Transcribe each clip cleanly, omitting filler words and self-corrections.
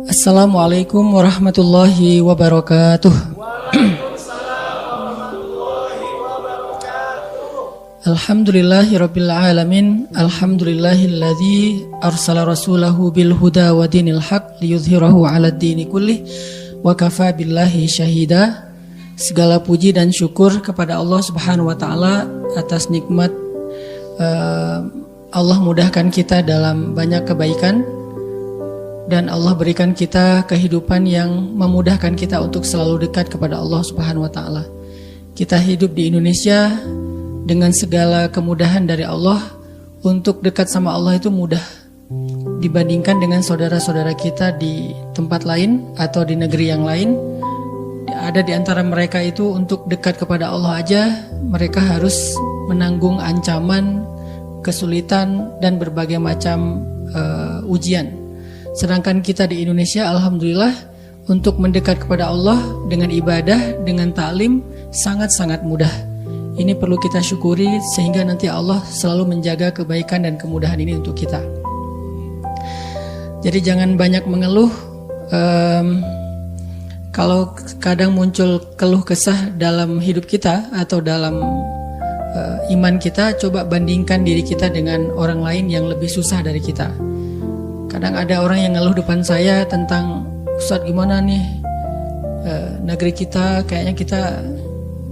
Assalamualaikum warahmatullahi wabarakatuh. Alhamdulillahirabbil alamin. Alhamdulillahilladzi arsala rasulahu bil huda wa dinil haq liyudhhirahu 'alad dini kullih wa kafa billahi syahida. Segala puji dan syukur kepada Allah Subhanahu wa taala atas nikmat Allah mudahkan kita dalam banyak kebaikan. Dan Allah berikan kita kehidupan yang memudahkan kita untuk selalu dekat kepada Allah Subhanahu wa taala. Kita hidup di Indonesia dengan segala kemudahan dari Allah. Untuk dekat sama Allah itu mudah dibandingkan dengan saudara-saudara kita di tempat lain atau di negeri yang lain. Ada di antara mereka itu untuk dekat kepada Allah aja mereka harus menanggung ancaman, kesulitan dan berbagai macam ujian. Sedangkan kita di Indonesia, alhamdulillah, untuk mendekat kepada Allah dengan ibadah, dengan ta'lim, sangat-sangat mudah. Ini perlu kita syukuri sehingga nanti Allah selalu menjaga kebaikan dan kemudahan ini untuk kita. Jadi jangan banyak mengeluh. Kalau kadang muncul keluh kesah dalam hidup kita atau dalam iman kita, coba bandingkan diri kita dengan orang lain yang lebih susah dari kita. Kadang ada orang yang ngeluh depan saya tentang, Ustadz gimana nih negeri kita, kayaknya kita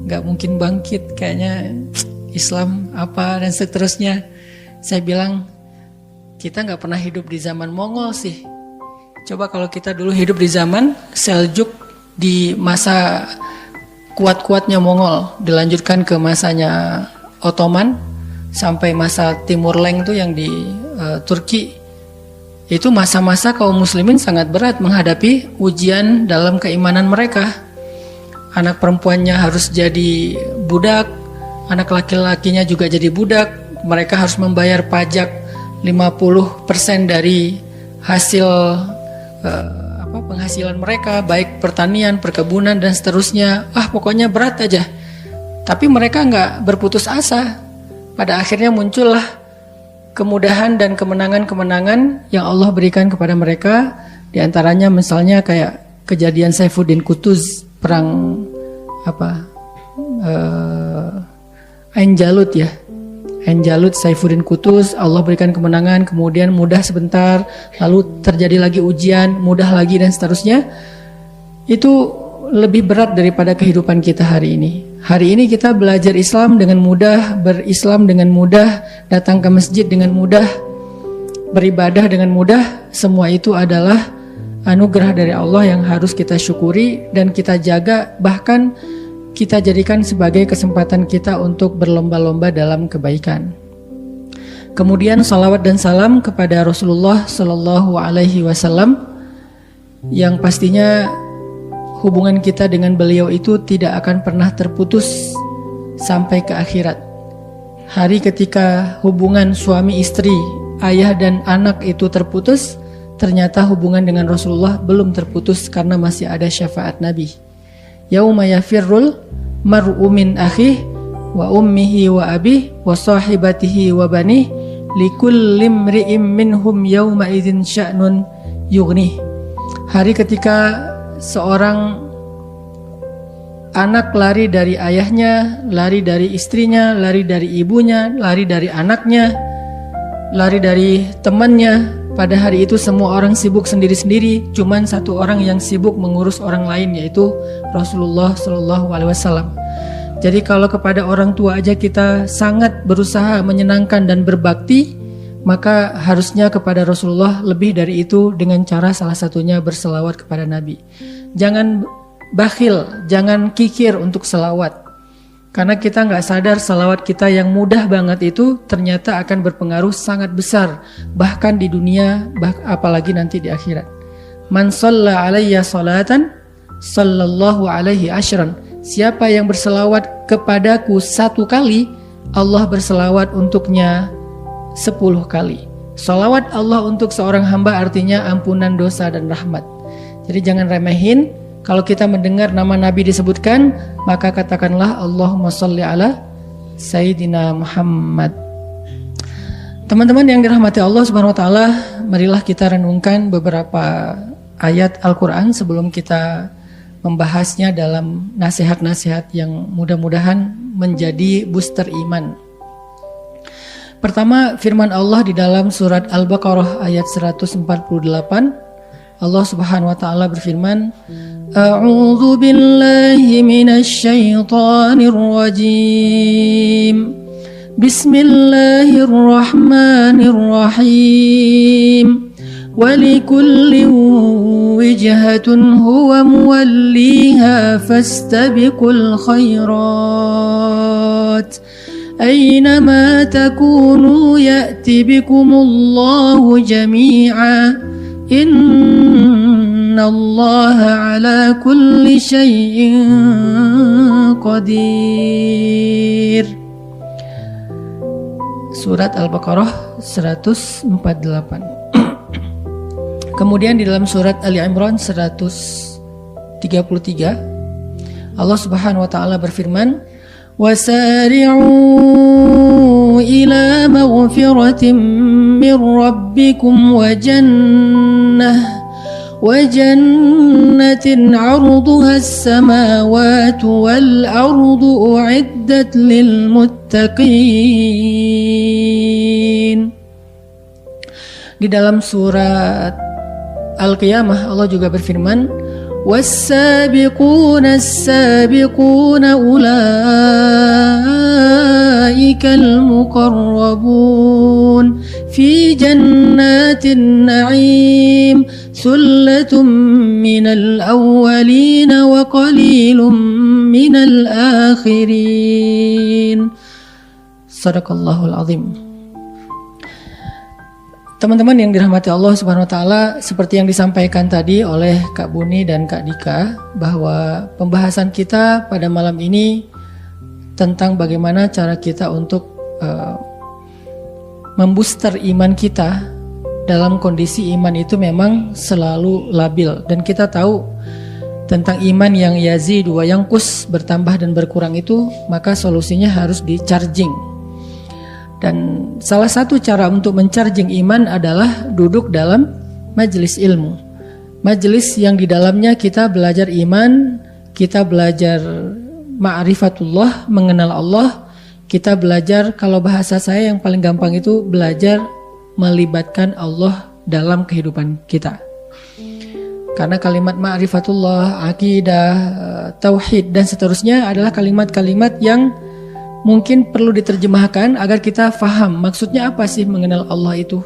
gak mungkin bangkit, kayaknya Islam apa dan seterusnya. Saya bilang, kita gak pernah hidup di zaman Mongol sih. Coba kalau kita dulu hidup di zaman Seljuk, di masa kuat-kuatnya Mongol, dilanjutkan ke masanya Ottoman, sampai masa Timur Leng tuh yang di Turki. Itu masa-masa kaum muslimin sangat berat menghadapi ujian dalam keimanan mereka. Anak perempuannya harus jadi budak, anak laki-lakinya juga jadi budak. Mereka harus membayar pajak 50% dari hasil penghasilan mereka, baik pertanian, perkebunan dan seterusnya. Pokoknya berat aja. Tapi mereka nggak berputus asa. Pada akhirnya muncullah kemudahan dan kemenangan-kemenangan yang Allah berikan kepada mereka. Di antaranya misalnya kayak kejadian Saifuddin Qutuz, perang Ain Jalut ya. Ain Jalut, Saifuddin Qutuz, Allah berikan kemenangan, kemudian mudah sebentar, lalu terjadi lagi ujian, mudah lagi dan seterusnya. Itu lebih berat daripada kehidupan kita hari ini. Hari ini kita belajar Islam dengan mudah, berislam dengan mudah, datang ke masjid dengan mudah, beribadah dengan mudah. Semua itu adalah anugerah dari Allah yang harus kita syukuri dan kita jaga, bahkan kita jadikan sebagai kesempatan kita untuk berlomba-lomba dalam kebaikan. Kemudian salawat dan salam kepada Rasulullah Sallallahu Alaihi Wasallam, yang pastinya hubungan kita dengan beliau itu tidak akan pernah terputus sampai ke akhirat. Hari ketika hubungan suami istri, ayah dan anak itu terputus, ternyata hubungan dengan Rasulullah belum terputus karena masih ada syafaat Nabi. Yauma yafirrul mar'u min akhihi wa ummihi wa abihi wa sahibatihi wa banihi likulli imri'in minhum yauma idzin sya'nun yughnih. Hari ketika seorang anak lari dari ayahnya, lari dari istrinya, lari dari ibunya, lari dari anaknya, lari dari temannya. Pada hari itu semua orang sibuk sendiri-sendiri, cuman satu orang yang sibuk mengurus orang lain, yaitu Rasulullah Sallallahu Alaihi Wasallam. Jadi kalau kepada orang tua aja kita sangat berusaha menyenangkan dan berbakti, maka harusnya kepada Rasulullah lebih dari itu dengan cara salah satunya berselawat kepada Nabi. Jangan bakhil, jangan kikir untuk selawat. Karena kita nggak sadar selawat kita yang mudah banget itu ternyata akan berpengaruh sangat besar, bahkan di dunia, apalagi nanti di akhirat. Man shalla alayya salatan sallallahu alaihi asyran. Siapa yang berselawat kepadaku 1 kali, Allah berselawat untuknya 10 kali. Salawat Allah untuk seorang hamba artinya ampunan dosa dan rahmat. Jadi jangan remehin. Kalau kita mendengar nama Nabi disebutkan, maka katakanlah Allahumma sholli ala Sayyidina Muhammad. Teman-teman yang dirahmati Allah Subhanahu wa taala, marilah kita renungkan beberapa ayat Al-Quran sebelum kita membahasnya dalam nasihat-nasihat yang mudah-mudahan menjadi booster iman. Pertama, firman Allah di dalam surat Al-Baqarah ayat 148. Allah Subhanahu wa taala berfirman, A'udzu billahi minasy syaithanir rajim. Bismillahirrahmanirrahim. Walikulli wijhatun huwa muwalliha fastabiqul khairat. Aynama takunu ya'ti bikumullahu jami'a. Innallaha ala kulli syai'in qadir. Surat Al-Baqarah 148. Kemudian di dalam surat Ali Imran 133 Allah Subhanahu wa taala berfirman, وَسَارِعُوا إِلَى مَغْفِرَةٍ مِّن رَّبِّكُمْ وَجَنَّةٍ عَرْضُهَا السَّمَاوَاتُ وَالْأَرْضُ أُعِدَّتْ لِلْمُتَّقِينَ. Di dalam surat Al-Qiyamah Allah juga berfirman, والسابقون السابقون أولئك المقربون في جنات النعيم ثلة من الأولين وقليل من الآخرين. صدق الله العظيم. Teman-teman yang dirahmati Allah Subhanahu wa taala, seperti yang disampaikan tadi oleh Kak Buni dan Kak Dika, bahwa pembahasan kita pada malam ini tentang bagaimana cara kita untuk membooster iman kita. Dalam kondisi iman itu memang selalu labil, dan kita tahu tentang iman yang yazid wa yanqus, bertambah dan berkurang itu, maka solusinya harus di-charging. Dan salah satu cara untuk mencharging iman adalah duduk dalam majelis ilmu. Majelis yang di dalamnya kita belajar iman, kita belajar ma'rifatullah, mengenal Allah, kita belajar, kalau bahasa saya yang paling gampang itu belajar melibatkan Allah dalam kehidupan kita. Karena kalimat ma'rifatullah, akidah, tauhid dan seterusnya adalah kalimat-kalimat yang mungkin perlu diterjemahkan agar kita faham maksudnya apa sih mengenal Allah itu.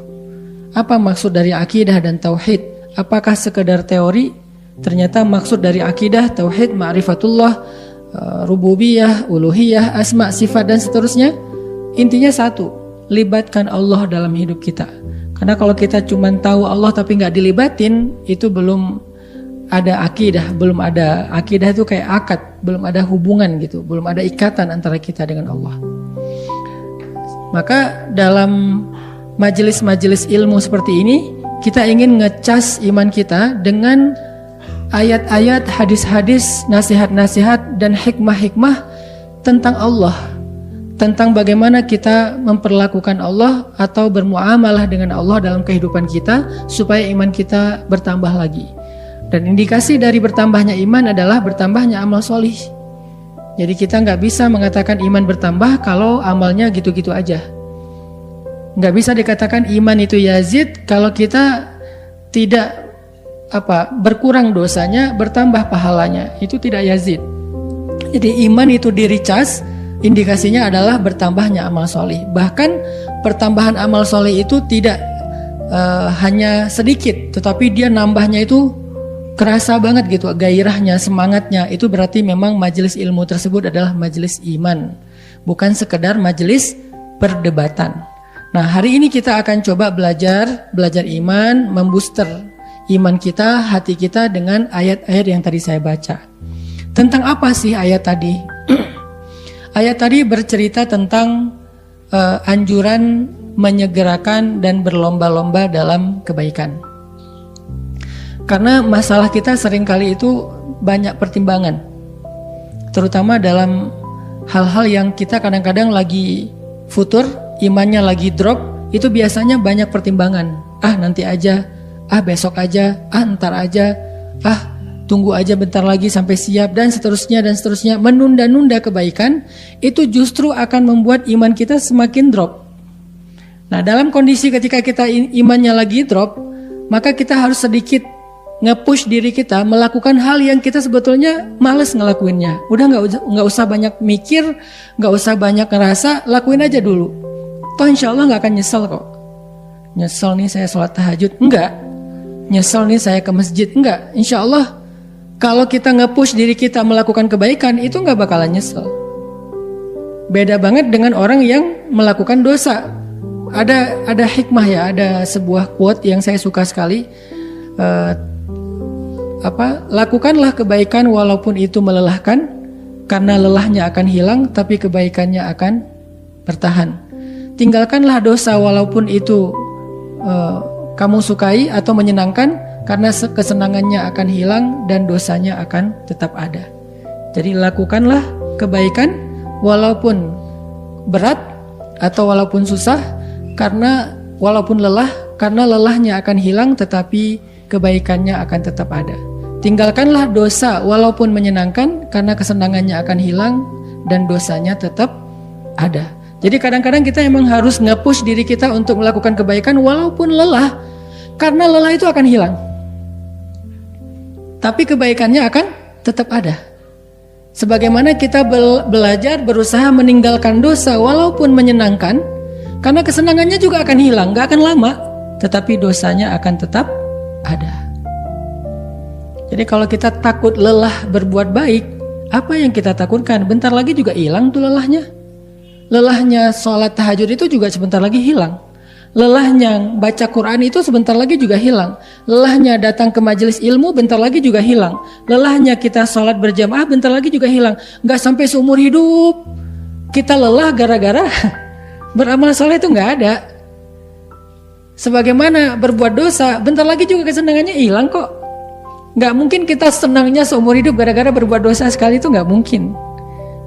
Apa maksud dari akidah dan tauhid? Apakah sekedar teori? Ternyata maksud dari akidah, tauhid, ma'rifatullah, rububiyah, uluhiyah, asma, sifat dan seterusnya, intinya satu, libatkan Allah dalam hidup kita. Karena kalau kita cuma tahu Allah tapi nggak dilibatin, itu belum ada akidah, belum ada akidah itu kayak akad, belum ada hubungan gitu, belum ada ikatan antara kita dengan Allah. Maka dalam majelis-majelis ilmu seperti ini, kita ingin ngecas iman kita dengan ayat-ayat, hadis-hadis, nasihat-nasihat dan hikmah-hikmah tentang Allah, tentang bagaimana kita memperlakukan Allah atau bermuamalah dengan Allah dalam kehidupan kita supaya iman kita bertambah lagi. Dan indikasi dari bertambahnya iman adalah bertambahnya amal solih. Jadi kita nggak bisa mengatakan iman bertambah kalau amalnya gitu-gitu aja. Nggak bisa dikatakan iman itu yazid kalau kita tidak berkurang dosanya, bertambah pahalanya. Itu tidak yazid. Jadi iman itu di-recharge, indikasinya adalah bertambahnya amal solih. Bahkan pertambahan amal solih itu tidak hanya sedikit, tetapi dia nambahnya itu kerasa banget gitu, gairahnya, semangatnya. Itu berarti memang majelis ilmu tersebut adalah majelis iman, bukan sekedar majelis perdebatan. Nah, hari ini kita akan coba belajar iman, membooster iman kita, hati kita dengan ayat-ayat yang tadi saya baca. Tentang apa sih ayat tadi? Ayat tadi bercerita tentang anjuran menyegerakan dan berlomba-lomba dalam kebaikan. Karena masalah kita seringkali itu banyak pertimbangan, terutama dalam hal-hal yang kita kadang-kadang lagi futur, imannya lagi drop, itu biasanya banyak pertimbangan. Nanti aja, besok aja, ntar aja, tunggu aja bentar lagi sampai siap, dan seterusnya. Menunda-nunda kebaikan itu justru akan membuat iman kita semakin drop. Nah, dalam kondisi ketika kita imannya lagi drop, maka kita harus sedikit nge-push diri kita melakukan hal yang kita sebetulnya males ngelakuinnya. Udah nggak usah banyak mikir, nggak usah banyak ngerasa, lakuin aja dulu. Toh insya Allah nggak akan nyesel kok. Nyesel nih saya sholat tahajud, enggak. Nyesel nih saya ke masjid, enggak. Insya Allah kalau kita nge-push diri kita melakukan kebaikan, itu nggak bakalan nyesel. Beda banget dengan orang yang melakukan dosa. Ada hikmah ya, ada sebuah quote yang saya suka sekali. Lakukanlah kebaikan walaupun itu melelahkan, karena lelahnya akan hilang, tapi kebaikannya akan bertahan. Tinggalkanlah dosa walaupun itu kamu sukai atau menyenangkan, karena kesenangannya akan hilang dan dosanya akan tetap ada. Jadi lakukanlah kebaikan walaupun berat atau walaupun susah, karena walaupun lelah, karena lelahnya akan hilang tetapi kebaikannya akan tetap ada. Tinggalkanlah dosa walaupun menyenangkan, karena kesenangannya akan hilang dan dosanya tetap ada. Jadi kadang-kadang kita emang harus nge-push diri kita untuk melakukan kebaikan walaupun lelah, karena lelah itu akan hilang. Tapi kebaikannya akan tetap ada. Sebagaimana kita belajar berusaha meninggalkan dosa walaupun menyenangkan, karena kesenangannya juga akan hilang, gak akan lama, tetapi dosanya akan tetap ada. Jadi kalau kita takut lelah berbuat baik, apa yang kita takutkan? Bentar lagi juga hilang tuh lelahnya. Lelahnya sholat tahajud itu juga sebentar lagi hilang. Lelahnya baca Quran itu sebentar lagi juga hilang. Lelahnya datang ke majelis ilmu bentar lagi juga hilang. Lelahnya kita sholat berjamaah bentar lagi juga hilang. Gak sampai seumur hidup kita lelah gara-gara beramal soleh itu gak ada. Sebagaimana berbuat dosa, bentar lagi juga kesenangannya hilang kok. Gak mungkin kita senangnya seumur hidup gara-gara berbuat dosa sekali, itu gak mungkin.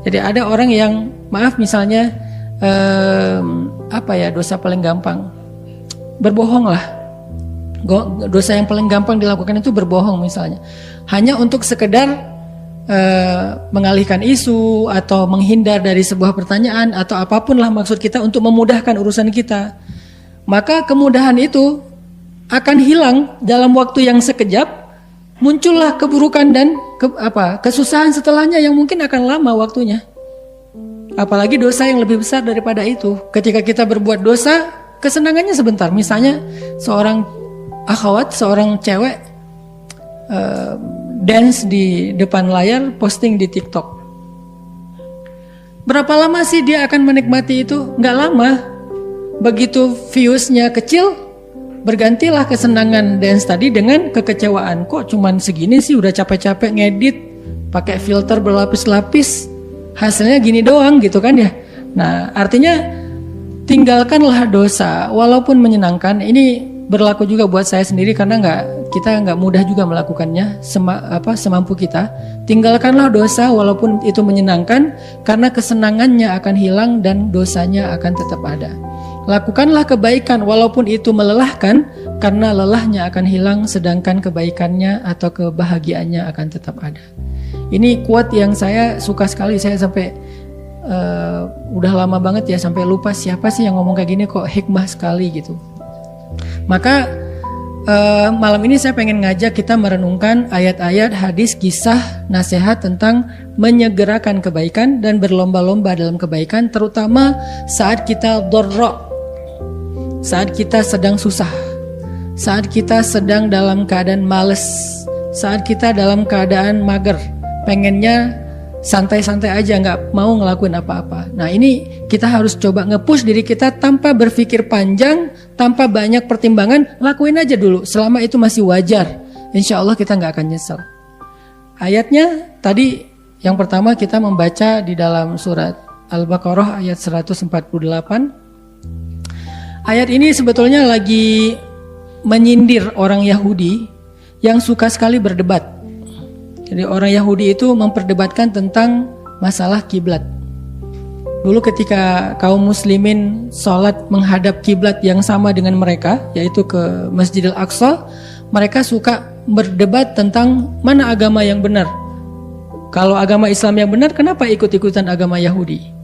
Jadi ada orang yang, maaf misalnya, dosa paling gampang, berbohong lah. Dosa yang paling gampang dilakukan itu berbohong misalnya. Hanya untuk sekedar mengalihkan isu atau menghindar dari sebuah pertanyaan atau apapun lah maksud kita untuk memudahkan urusan kita. Maka kemudahan itu akan hilang dalam waktu yang sekejap. Muncullah keburukan dan kesusahan setelahnya yang mungkin akan lama waktunya. Apalagi dosa yang lebih besar daripada itu. Ketika kita berbuat dosa, kesenangannya sebentar. Misalnya seorang akhwat, seorang cewek dance di depan layar, posting di TikTok. Berapa lama sih dia akan menikmati itu? Nggak lama. Begitu viewsnya kecil, bergantilah kesenangan dance tadi dengan kekecewaan. Kok cuman segini sih, udah capek-capek ngedit, pakai filter berlapis-lapis, hasilnya gini doang gitu kan ya. Nah artinya tinggalkanlah dosa walaupun menyenangkan. Ini berlaku juga buat saya sendiri, karena kita nggak mudah juga melakukannya semampu kita. Tinggalkanlah dosa walaupun itu menyenangkan, karena kesenangannya akan hilang dan dosanya akan tetap ada. Lakukanlah kebaikan walaupun itu melelahkan, karena lelahnya akan hilang sedangkan kebaikannya atau kebahagiaannya akan tetap ada. Ini quote yang saya suka sekali. Saya sampai udah lama banget ya sampai lupa siapa sih yang ngomong kayak gini, kok hikmah sekali gitu. Maka malam ini saya pengen ngajak kita merenungkan ayat-ayat, hadis, kisah, nasihat tentang menyegerakan kebaikan dan berlomba-lomba dalam kebaikan, terutama saat kita dharra, saat kita sedang susah, saat kita sedang dalam keadaan males, saat kita dalam keadaan mager, pengennya santai-santai aja, nggak mau ngelakuin apa-apa. Nah ini kita harus coba nge-push diri kita tanpa berpikir panjang, tanpa banyak pertimbangan, lakuin aja dulu. Selama itu masih wajar, insya Allah kita nggak akan nyesel. Ayatnya tadi yang pertama kita membaca di dalam surat Al-Baqarah ayat 148. Ayat ini sebetulnya lagi menyindir orang Yahudi yang suka sekali berdebat. Jadi orang Yahudi itu memperdebatkan tentang masalah kiblat. Dulu ketika kaum muslimin sholat menghadap kiblat yang sama dengan mereka, yaitu ke Masjidil Aqsa, mereka suka berdebat tentang mana agama yang benar. Kalau agama Islam yang benar, kenapa ikut-ikutan agama Yahudi?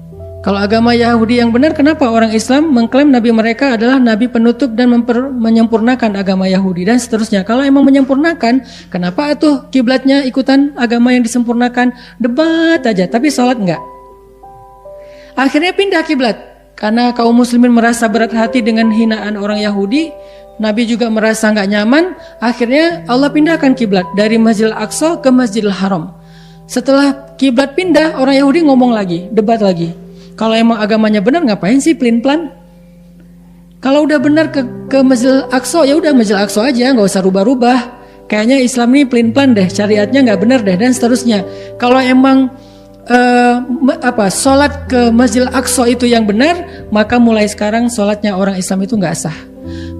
Kalau agama Yahudi yang benar, kenapa orang Islam mengklaim nabi mereka adalah nabi penutup dan menyempurnakan agama Yahudi dan seterusnya? Kalau emang menyempurnakan, kenapa atuh kiblatnya ikutan agama yang disempurnakan? Debat aja, tapi sholat enggak. Akhirnya pindah kiblat karena kaum muslimin merasa berat hati dengan hinaan orang Yahudi. Nabi juga merasa enggak nyaman. Akhirnya Allah pindahkan kiblat dari Masjidil Aqsa ke Masjidil Haram. Setelah kiblat pindah, orang Yahudi ngomong lagi, debat lagi. Kalau emang agamanya benar, ngapain sih pelin-pelan? Kalau udah benar ke Masjidil Aqsa, ya udah Masjidil Aqsa aja, nggak usah rubah-rubah. Kayaknya Islam ini pelin-pelan deh, syariatnya nggak benar deh, dan seterusnya. Kalau emang sholat ke Masjidil Aqsa itu yang benar, maka mulai sekarang sholatnya orang Islam itu nggak sah.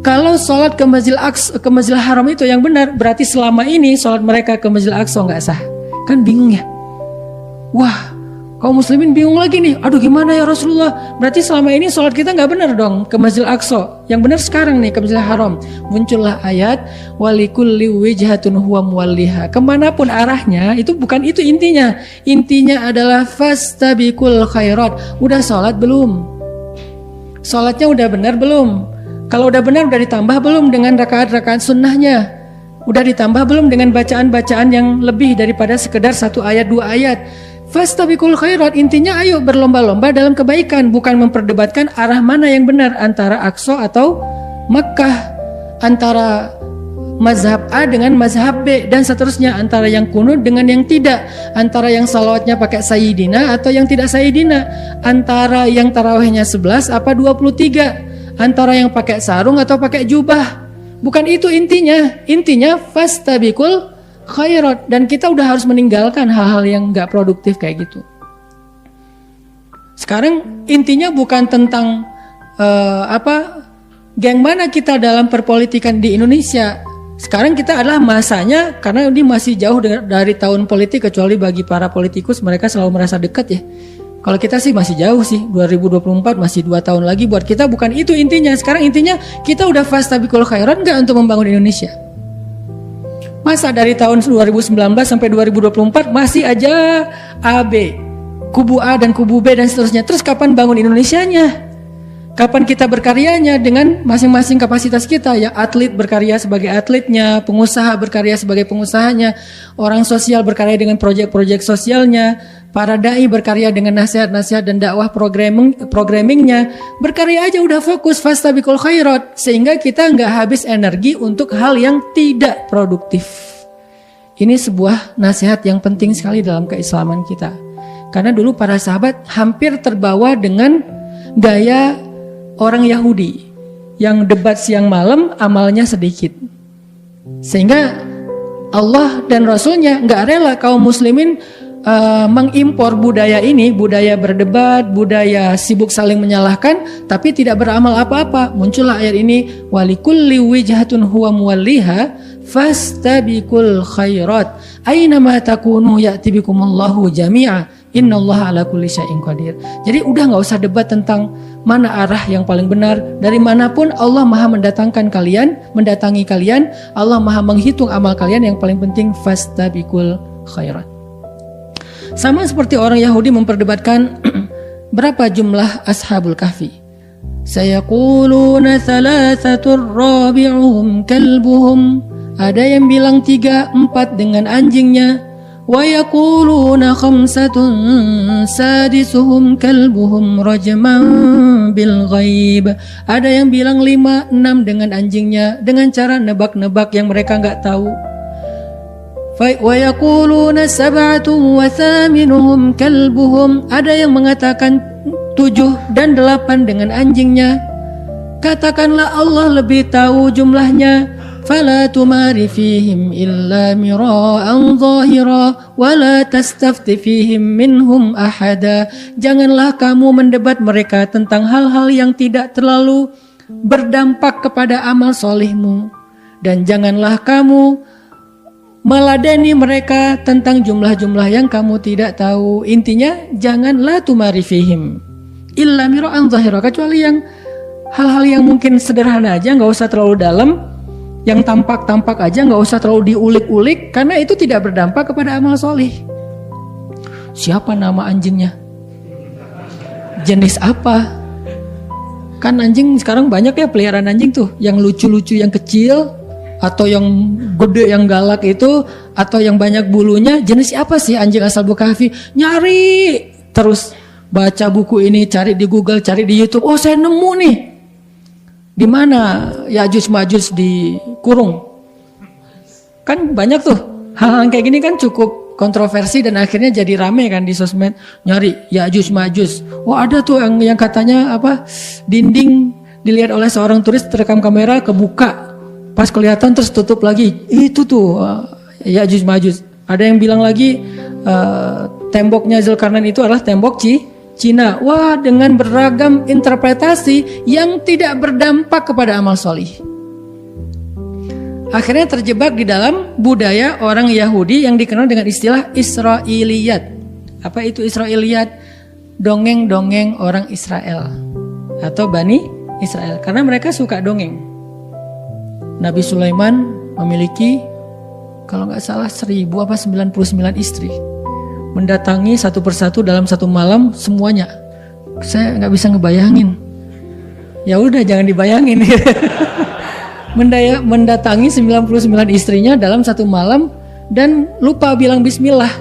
Kalau sholat ke Masjidil Haram itu yang benar, berarti selama ini sholat mereka ke Masjidil Aqsa nggak sah. Kan bingung ya? Wah, kaum muslimin bingung lagi nih. Aduh, gimana ya Rasulullah? Berarti selama ini sholat kita nggak benar dong ke Masjidil Aqsa. Yang benar sekarang nih ke Masjidil Haram. Muncullah ayat walikulli wijhatun huwa muwalliha. Kemanapun arahnya, itu bukan itu intinya. Intinya adalah fastabiqul khairat. Udah sholat belum? Sholatnya udah benar belum? Kalau udah benar, udah ditambah belum dengan rakaat-rakaat sunnahnya? Udah ditambah belum dengan bacaan-bacaan yang lebih daripada sekedar 1 ayat 2 ayat? Fastabiqul khairat, intinya ayo berlomba-lomba dalam kebaikan, bukan memperdebatkan arah mana yang benar antara Aqsa atau Makkah, antara mazhab A dengan mazhab B dan seterusnya, antara yang kunut dengan yang tidak, antara yang salawatnya pakai sayyidina atau yang tidak sayyidina, antara yang tarawihnya 11 apa 23, antara yang pakai sarung atau pakai jubah. Bukan itu intinya. Intinya fastabiqul khairat, dan kita udah harus meninggalkan hal-hal yang gak produktif kayak gitu. Sekarang intinya bukan tentang geng mana kita dalam perpolitikan di Indonesia. Sekarang kita adalah masanya, karena ini masih jauh dari tahun politik, kecuali bagi para politikus mereka selalu merasa dekat ya. Kalau kita sih masih jauh sih, 2024 masih 2 tahun lagi buat kita. Bukan itu intinya. Sekarang intinya kita udah fastabiqul khairat gak untuk membangun Indonesia? Masa dari tahun 2019 sampai 2024 masih aja AB, kubu A dan kubu B dan seterusnya. Terus kapan bangun Indonesianya? Kapan kita berkaryanya dengan masing-masing kapasitas kita? Ya, atlet berkarya sebagai atletnya, pengusaha berkarya sebagai pengusahanya, orang sosial berkarya dengan proyek-proyek sosialnya, para dai berkarya dengan nasihat-nasihat dan dakwah programmingnya. Berkarya aja udah fokus fastabiqul khairat, sehingga kita nggak habis energi untuk hal yang tidak produktif. Ini sebuah nasihat yang penting sekali dalam keislaman kita. Karena dulu para sahabat hampir terbawa dengan gaya orang Yahudi yang debat siang malam, amalnya sedikit. Sehingga Allah dan Rasulnya nggak rela kaum muslimin mengimpor budaya ini, budaya berdebat, budaya sibuk saling menyalahkan, tapi tidak beramal apa-apa. Muncullah ayat ini, walikulli wijhatun huwa muwalliha fastabiqul khairat aynama takunu ya'ti bikumullahu jami'a innallaha ala kulli syai'in qadir. Jadi udah nggak usah debat tentang mana arah yang paling benar. Dari manapun Allah Maha mendatangi kalian, Allah Maha menghitung amal kalian. Yang paling penting fastabiqul khairat. Sama seperti orang Yahudi memperdebatkan berapa jumlah ashabul kahfi. Sayaquluna thalathatur rabi'uhum kalbuhum. Ada yang bilang 3, 4 dengan anjingnya. Wa yaquluna khamsatun sadisuhum kalbuhum rajman bil ghaib. Ada yang bilang 5, 6 dengan anjingnya, dengan cara nebak-nebak yang mereka enggak tahu. Wa yaquluna sab'atun wa thaminuhum kalbuhum. Ada yang mengatakan 7 dan 8 dengan anjingnya. Katakanlah Allah lebih tahu jumlahnya. Fala tumari fihim illa mira'an zahira wa la tastafti fihim minhum ahada. Janganlah kamu mendebat mereka tentang hal-hal yang tidak terlalu berdampak kepada amal solihmu, dan janganlah kamu meladeni mereka tentang jumlah-jumlah yang kamu tidak tahu. Intinya janganlah tumari fihim illa mira'an zahira, kecuali yang hal-hal yang mungkin sederhana aja, nggak usah terlalu dalam. Yang tampak-tampak aja nggak usah terlalu diulik-ulik, karena itu tidak berdampak kepada amal solih. Siapa nama anjingnya? Jenis apa? Kan anjing sekarang banyak ya peliharaan anjing tuh, yang lucu-lucu yang kecil, atau yang gede yang galak itu, atau yang banyak bulunya. Jenis apa sih anjing Ashabul Kahfi? Nyari terus, baca buku ini, cari di Google, cari di YouTube. Oh, saya nemu nih. Di mana Ya'juj Ma'juj dikurung? Kan banyak tuh hal-hal kayak gini, kan cukup kontroversi dan akhirnya jadi rame kan di sosmed, nyari Ya'juj Ma'juj. Oh, ada tuh yang katanya apa, dinding dilihat oleh seorang turis, terekam kamera, kebuka, pas kelihatan terus tutup lagi. Itu tuh Ya'juj Ma'juj. Ada yang bilang lagi temboknya Zulkarnain itu adalah tembok Cina. Wah, dengan beragam interpretasi yang tidak berdampak kepada amal solih. Akhirnya terjebak di dalam budaya orang Yahudi yang dikenal dengan istilah Israiliyat. Apa itu Israiliyat? Dongeng-dongeng orang Israel atau Bani Israel, karena mereka suka dongeng. Nabi Sulaiman memiliki kalau nggak salah 1099 istri. Mendatangi satu persatu dalam satu malam semuanya. Saya nggak bisa ngebayangin. Ya udah, jangan dibayangin. Mendatangi 99 istrinya dalam satu malam dan lupa bilang bismillah.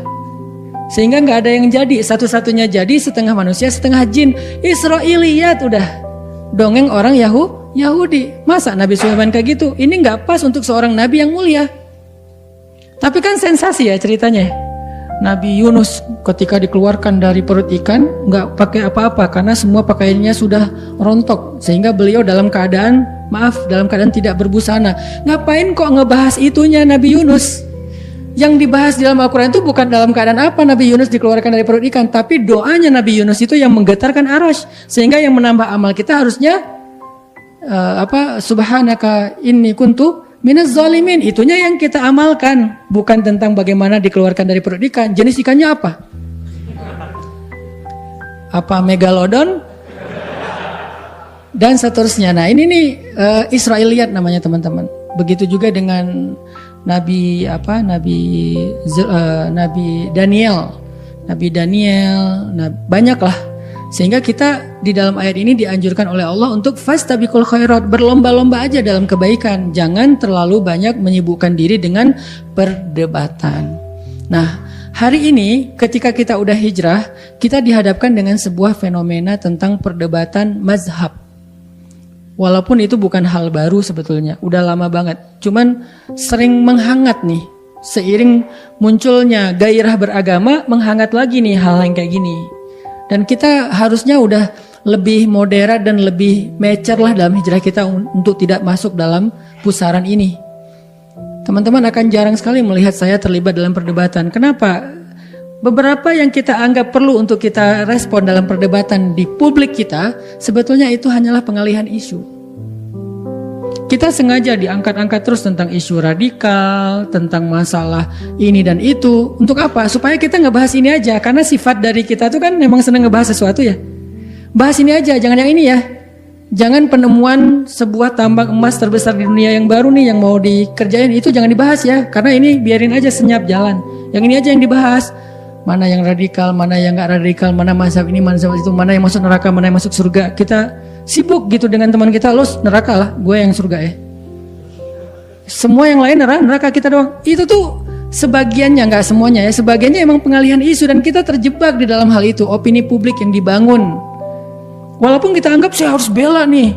Sehingga nggak ada yang jadi. Satu-satunya jadi setengah manusia setengah jin. Israiliyat udah. Dongeng orang Yahudi. Masa Nabi Sulaiman kayak gitu? Ini nggak pas untuk seorang nabi yang mulia. Tapi kan sensasi ya ceritanya. Nabi Yunus ketika dikeluarkan dari perut ikan nggak pakai apa-apa karena semua pakaiannya sudah rontok, sehingga beliau dalam keadaan tidak berbusana. Ngapain kok ngebahas itunya Nabi Yunus? Yang dibahas di dalam Al-Quran itu bukan dalam keadaan apa Nabi Yunus dikeluarkan dari perut ikan, tapi doanya Nabi Yunus itu yang menggetarkan arasy, sehingga yang menambah amal kita harusnya subhanaka inni kuntu minaz zalimin. Itunya yang kita amalkan, bukan tentang bagaimana dikeluarkan dari perut ikan. Jenis ikannya apa? Apa megalodon? Dan seterusnya. Nah, ini nih Israiliyat namanya teman-teman. Begitu juga dengan Nabi Daniel. Banyaklah. Sehingga kita di dalam ayat ini dianjurkan oleh Allah untuk fastabiqul khairat, berlomba-lomba aja dalam kebaikan. Jangan terlalu banyak menyibukkan diri dengan perdebatan. Nah, hari ini ketika kita udah hijrah, kita dihadapkan dengan sebuah fenomena tentang perdebatan mazhab. Walaupun itu bukan hal baru sebetulnya, udah lama banget. Cuman sering menghangat nih. Seiring munculnya gairah beragama, menghangat lagi nih hal yang kayak gini. Dan kita harusnya udah lebih moderat dan lebih mature lah dalam hijrah kita untuk tidak masuk dalam pusaran ini. Teman-teman akan jarang sekali melihat saya terlibat dalam perdebatan. Kenapa? Beberapa yang kita anggap perlu untuk kita respon dalam perdebatan di publik kita, sebetulnya itu hanyalah pengalihan isu. Kita sengaja diangkat-angkat terus tentang isu radikal, tentang masalah ini dan itu. Untuk apa? Supaya kita ngebahas ini aja. Karena sifat dari kita tuh kan memang senang ngebahas sesuatu ya. Bahas ini aja, jangan yang ini ya. Jangan penemuan sebuah tambang emas terbesar di dunia yang baru nih yang mau dikerjain, itu jangan dibahas ya. Karena ini biarin aja senyap jalan. Yang ini aja yang dibahas. Mana yang radikal, mana yang gak radikal, mana mazhab ini, mana mazhab itu, mana yang masuk neraka, mana yang masuk surga. Kita sibuk gitu dengan teman kita, lo neraka lah, gue yang surga ya. Semua yang lain neraka kita doang. Itu tuh sebagiannya, gak semuanya ya. Sebagiannya emang pengalihan isu dan kita terjebak di dalam hal itu. Opini publik yang dibangun. Walaupun kita anggap saya harus bela nih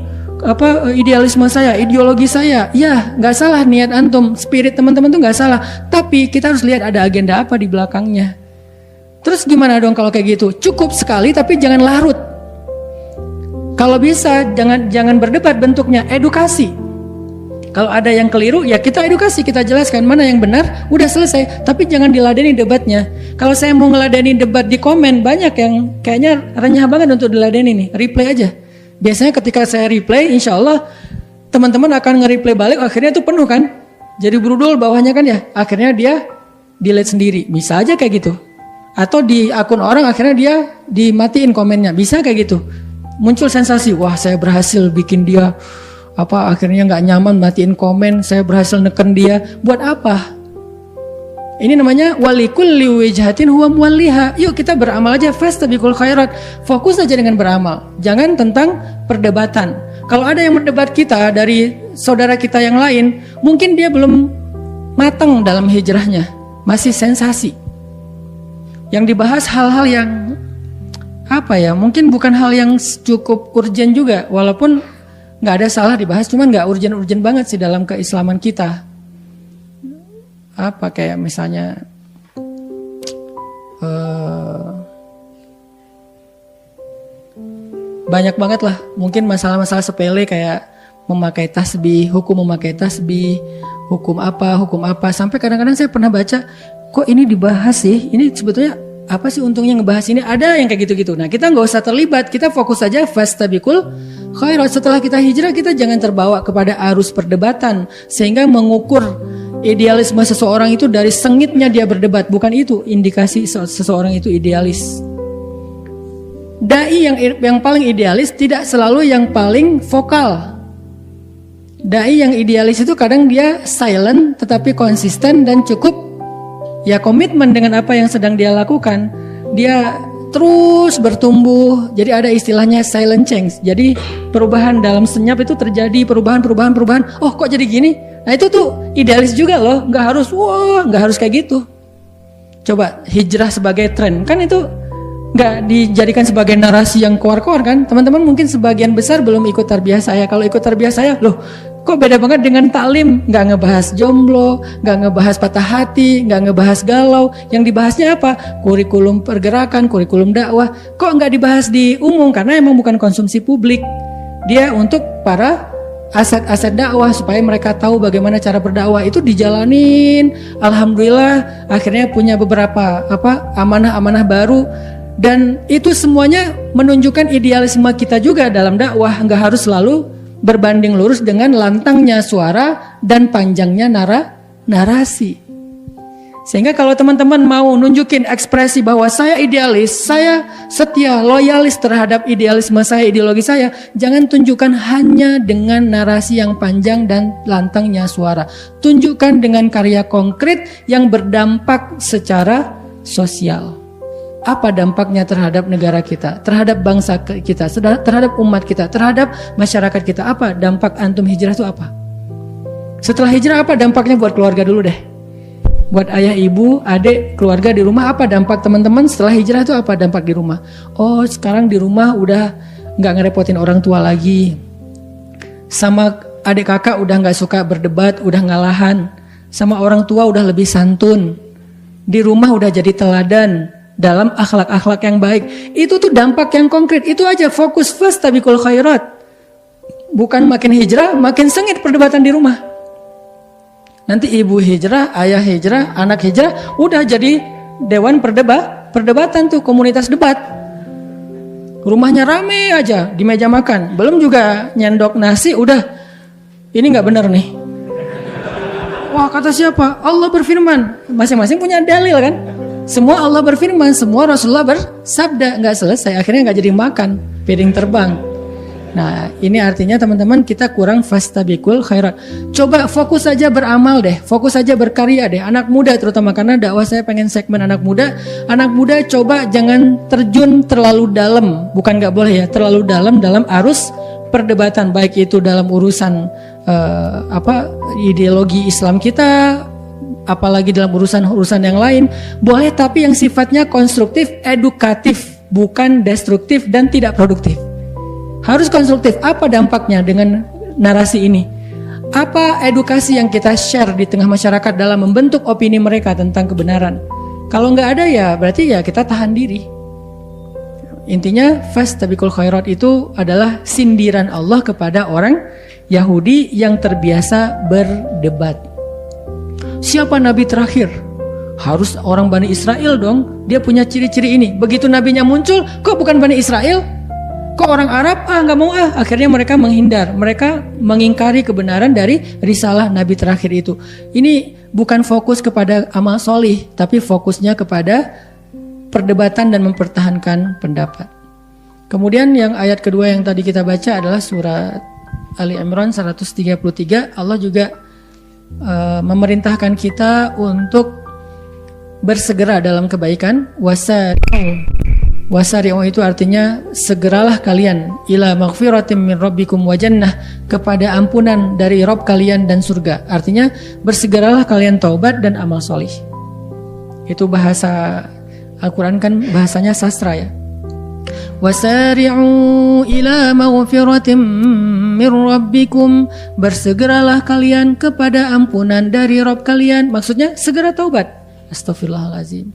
idealisme saya, ideologi saya. Ya gak salah niat antum, spirit teman-teman tuh gak salah. Tapi kita harus lihat ada agenda apa di belakangnya. Terus gimana dong kalau kayak gitu? Cukup sekali tapi jangan larut. Kalau bisa jangan berdebat, bentuknya edukasi. Kalau ada yang keliru ya kita edukasi, kita jelaskan mana yang benar, udah selesai. Tapi jangan diladeni debatnya. Kalau saya mau ngeladeni debat di komen, banyak yang kayaknya renyah banget untuk diladeni nih. Replay aja. Biasanya ketika saya replay, insya Allah teman-teman akan nge-replay balik, akhirnya itu penuh kan. Jadi brudul bawahnya kan ya. Akhirnya dia delete sendiri. Bisa aja kayak gitu. Atau di akun orang akhirnya dia dimatiin komennya. Bisa kayak gitu. Muncul sensasi, wah saya berhasil bikin dia akhirnya nggak nyaman, matiin komen, saya berhasil neken dia. Buat apa? Ini namanya walikulli wijhatin huwa muwalliha. Yuk kita beramal aja, fastabiqul khairat. Fokus aja dengan beramal. Jangan tentang perdebatan. Kalau ada yang mendebat kita dari saudara kita yang lain, mungkin dia belum matang dalam hijrahnya, masih sensasi. Yang dibahas hal-hal yang mungkin bukan hal yang cukup urgen juga, walaupun nggak ada salah dibahas, cuman nggak urgen-urgen banget sih dalam keislaman kita. Kayak misalnya banyak banget lah, mungkin masalah-masalah sepele kayak memakai tasbih, hukum memakai tasbih, hukum apa, sampai kadang-kadang saya pernah baca, kok ini dibahas sih, ini sebetulnya apa sih untungnya ngebahas ini, ada yang kayak gitu-gitu. Nah kita nggak usah terlibat, kita fokus saja fastabiqul khairat. Setelah kita hijrah, kita jangan terbawa kepada arus perdebatan sehingga mengukur idealisme seseorang itu dari sengitnya dia berdebat. Bukan itu indikasi seseorang itu idealis. Dai yang paling idealis tidak selalu yang paling vokal. Dai yang idealis itu kadang dia silent tetapi konsisten dan cukup komitmen dengan apa yang sedang dia lakukan. Dia terus bertumbuh. Jadi ada istilahnya silent change. Jadi perubahan dalam senyap itu terjadi, perubahan. Oh kok jadi gini? Nah itu tuh idealis juga loh. Nggak harus kayak gitu. Coba hijrah sebagai tren, kan itu nggak dijadikan sebagai narasi yang keluar-keluar kan. Teman-teman mungkin sebagian besar belum ikut tarbiyah saya. Kalau ikut tarbiyah saya, loh kok beda banget dengan taklim. Nggak ngebahas jomblo, nggak ngebahas patah hati, nggak ngebahas galau. Yang dibahasnya apa? Kurikulum pergerakan, kurikulum dakwah. Kok nggak dibahas di umum? Karena emang bukan konsumsi publik. Dia untuk para aset-aset dakwah supaya mereka tahu bagaimana cara berdakwah. Itu dijalanin. Alhamdulillah akhirnya punya beberapa amanah-amanah baru. Dan itu semuanya menunjukkan idealisme kita juga dalam dakwah. Nggak harus selalu berbanding lurus dengan lantangnya suara dan panjangnya narasi. Sehingga kalau teman-teman mau nunjukin ekspresi bahwa saya idealis, saya setia, loyalis terhadap idealisme saya, ideologi saya, jangan tunjukkan hanya dengan narasi yang panjang dan lantangnya suara. Tunjukkan dengan karya konkret yang berdampak secara sosial. Apa dampaknya terhadap negara kita, terhadap bangsa kita, terhadap umat kita, terhadap masyarakat kita? Apa dampak antum hijrah itu apa? Setelah hijrah apa dampaknya buat keluarga dulu deh. Buat ayah, ibu, adik, keluarga di rumah, apa dampak teman-teman setelah hijrah itu? Apa dampak di rumah? Oh sekarang di rumah udah gak ngerepotin orang tua lagi. Sama adik kakak udah gak suka berdebat, udah ngalahan. Sama orang tua udah lebih santun. Di rumah udah jadi teladan dalam akhlak-akhlak yang baik. Itu tuh dampak yang konkret. Itu aja, fokus fastabiqul khairat. Bukan makin hijrah, makin sengit perdebatan di rumah. Nanti ibu hijrah, ayah hijrah, anak hijrah, udah jadi dewan perdebatan tuh, komunitas debat. Rumahnya rame aja di meja makan. Belum juga nyendok nasi, udah ini gak benar nih. Wah kata siapa? Allah berfirman. Masing-masing punya dalil kan. Semua Allah berfirman, semua Rasulullah bersabda. Nggak selesai, akhirnya nggak jadi makan, piring terbang. Nah ini artinya teman-teman kita kurang fastabiqul khairat. Coba fokus saja beramal deh, fokus saja berkarya deh. Anak muda terutama, karena dakwah saya pengen segmen anak muda. Anak muda coba jangan terjun terlalu dalam. Bukan nggak boleh ya, terlalu dalam arus perdebatan. Baik itu dalam urusan ideologi Islam kita, apalagi dalam urusan yang lain. Boleh, tapi yang sifatnya konstruktif, edukatif, bukan destruktif dan tidak produktif. Harus konstruktif. Apa dampaknya dengan narasi ini? Apa edukasi yang kita share di tengah masyarakat dalam membentuk opini mereka tentang kebenaran? Kalau nggak ada ya berarti ya kita tahan diri. Intinya fastabiqul khairat itu adalah sindiran Allah kepada orang Yahudi yang terbiasa berdebat. Siapa nabi terakhir? Harus orang Bani Israel dong. Dia punya ciri-ciri ini. Begitu nabinya muncul, kok bukan Bani Israel? Kok orang Arab? Nggak mau Akhirnya mereka menghindar. Mereka mengingkari kebenaran dari risalah nabi terakhir itu. Ini bukan fokus kepada amal solih, tapi fokusnya kepada perdebatan dan mempertahankan pendapat. Kemudian yang ayat kedua yang tadi kita baca adalah surat Ali Imran 133 Allah juga memerintahkan kita untuk bersegera dalam kebaikan. Wasari'u itu artinya segeralah kalian ila maghfiratin min rabbikum wa jannah, kepada ampunan dari Rabb kalian dan surga. Artinya bersegeralah kalian taubat dan amal solih. Itu bahasa Al-Quran kan bahasanya sastra ya. Wasari'u ila maghfiratin min rabbikum, bersegeralah kalian kepada ampunan dari Rabb kalian. Maksudnya segera taubat. Astaghfirullahalazim.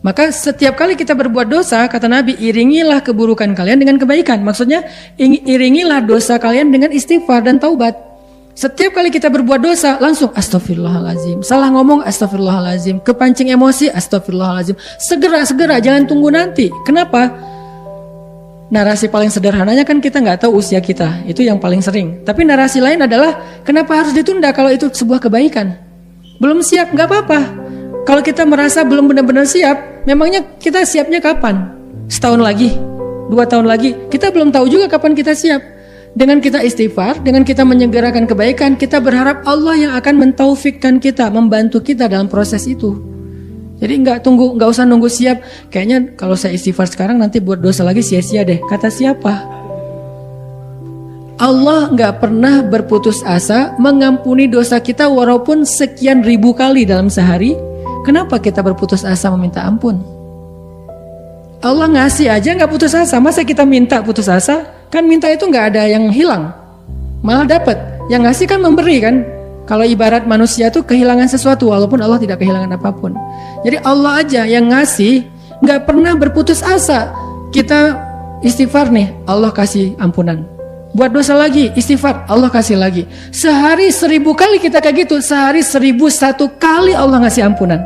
Maka setiap kali kita berbuat dosa, kata Nabi, iringilah keburukan kalian dengan kebaikan. Maksudnya iringilah dosa kalian dengan istighfar dan taubat. Setiap kali kita berbuat dosa, langsung astaghfirullahalazim. Salah ngomong, astaghfirullahalazim. Kepancing emosi, astaghfirullahalazim. Segera, jangan tunggu nanti. Kenapa? Narasi paling sederhananya kan kita nggak tahu usia kita. Itu yang paling sering. Tapi narasi lain adalah, kenapa harus ditunda kalau itu sebuah kebaikan? Belum siap, nggak apa-apa. Kalau kita merasa belum benar-benar siap, memangnya kita siapnya kapan? Setahun lagi? 2 tahun lagi? Kita belum tahu juga kapan kita siap. Dengan kita istighfar, dengan kita menyegerakan kebaikan, kita berharap Allah yang akan mentaufikkan kita, membantu kita dalam proses itu. Jadi nggak usah nunggu siap. Kayaknya kalau saya istighfar sekarang nanti buat dosa lagi sia-sia deh. Kata siapa? Allah nggak pernah berputus asa mengampuni dosa kita walaupun sekian ribu kali dalam sehari. Kenapa kita berputus asa meminta ampun? Allah ngasih aja nggak putus asa. Masa kita minta putus asa? Kan minta itu nggak ada yang hilang, malah dapat. Yang ngasih kan memberi kan. Kalau ibarat manusia tuh kehilangan sesuatu walaupun Allah tidak kehilangan apapun. Jadi Allah aja yang ngasih, nggak pernah berputus asa. Kita istighfar nih, Allah kasih ampunan. Buat dosa lagi, istighfar, Allah kasih lagi. Sehari 1000 kali kita kayak gitu, sehari 1001 kali Allah ngasih ampunan.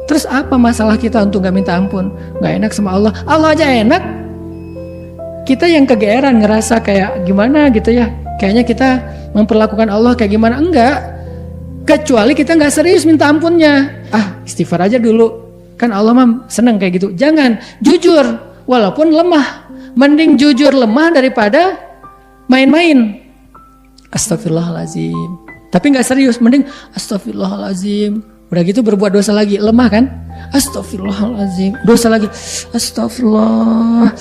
Terus apa masalah kita untuk gak minta ampun? Gak enak sama Allah. Allah aja enak. Kita yang kegeeran ngerasa kayak gimana gitu ya. Kayaknya kita memperlakukan Allah kayak gimana. Enggak. Kecuali kita gak serius minta ampunnya. Istighfar aja dulu. Kan Allah mah seneng kayak gitu. Jangan, jujur walaupun lemah. Mending jujur lemah daripada main-main. Astagfirullahalazim. Tapi gak serius. Mending astagfirullahalazim. Udah gitu berbuat dosa lagi, lemah kan? Astagfirullahalazim. Dosa lagi. Astagfirullah.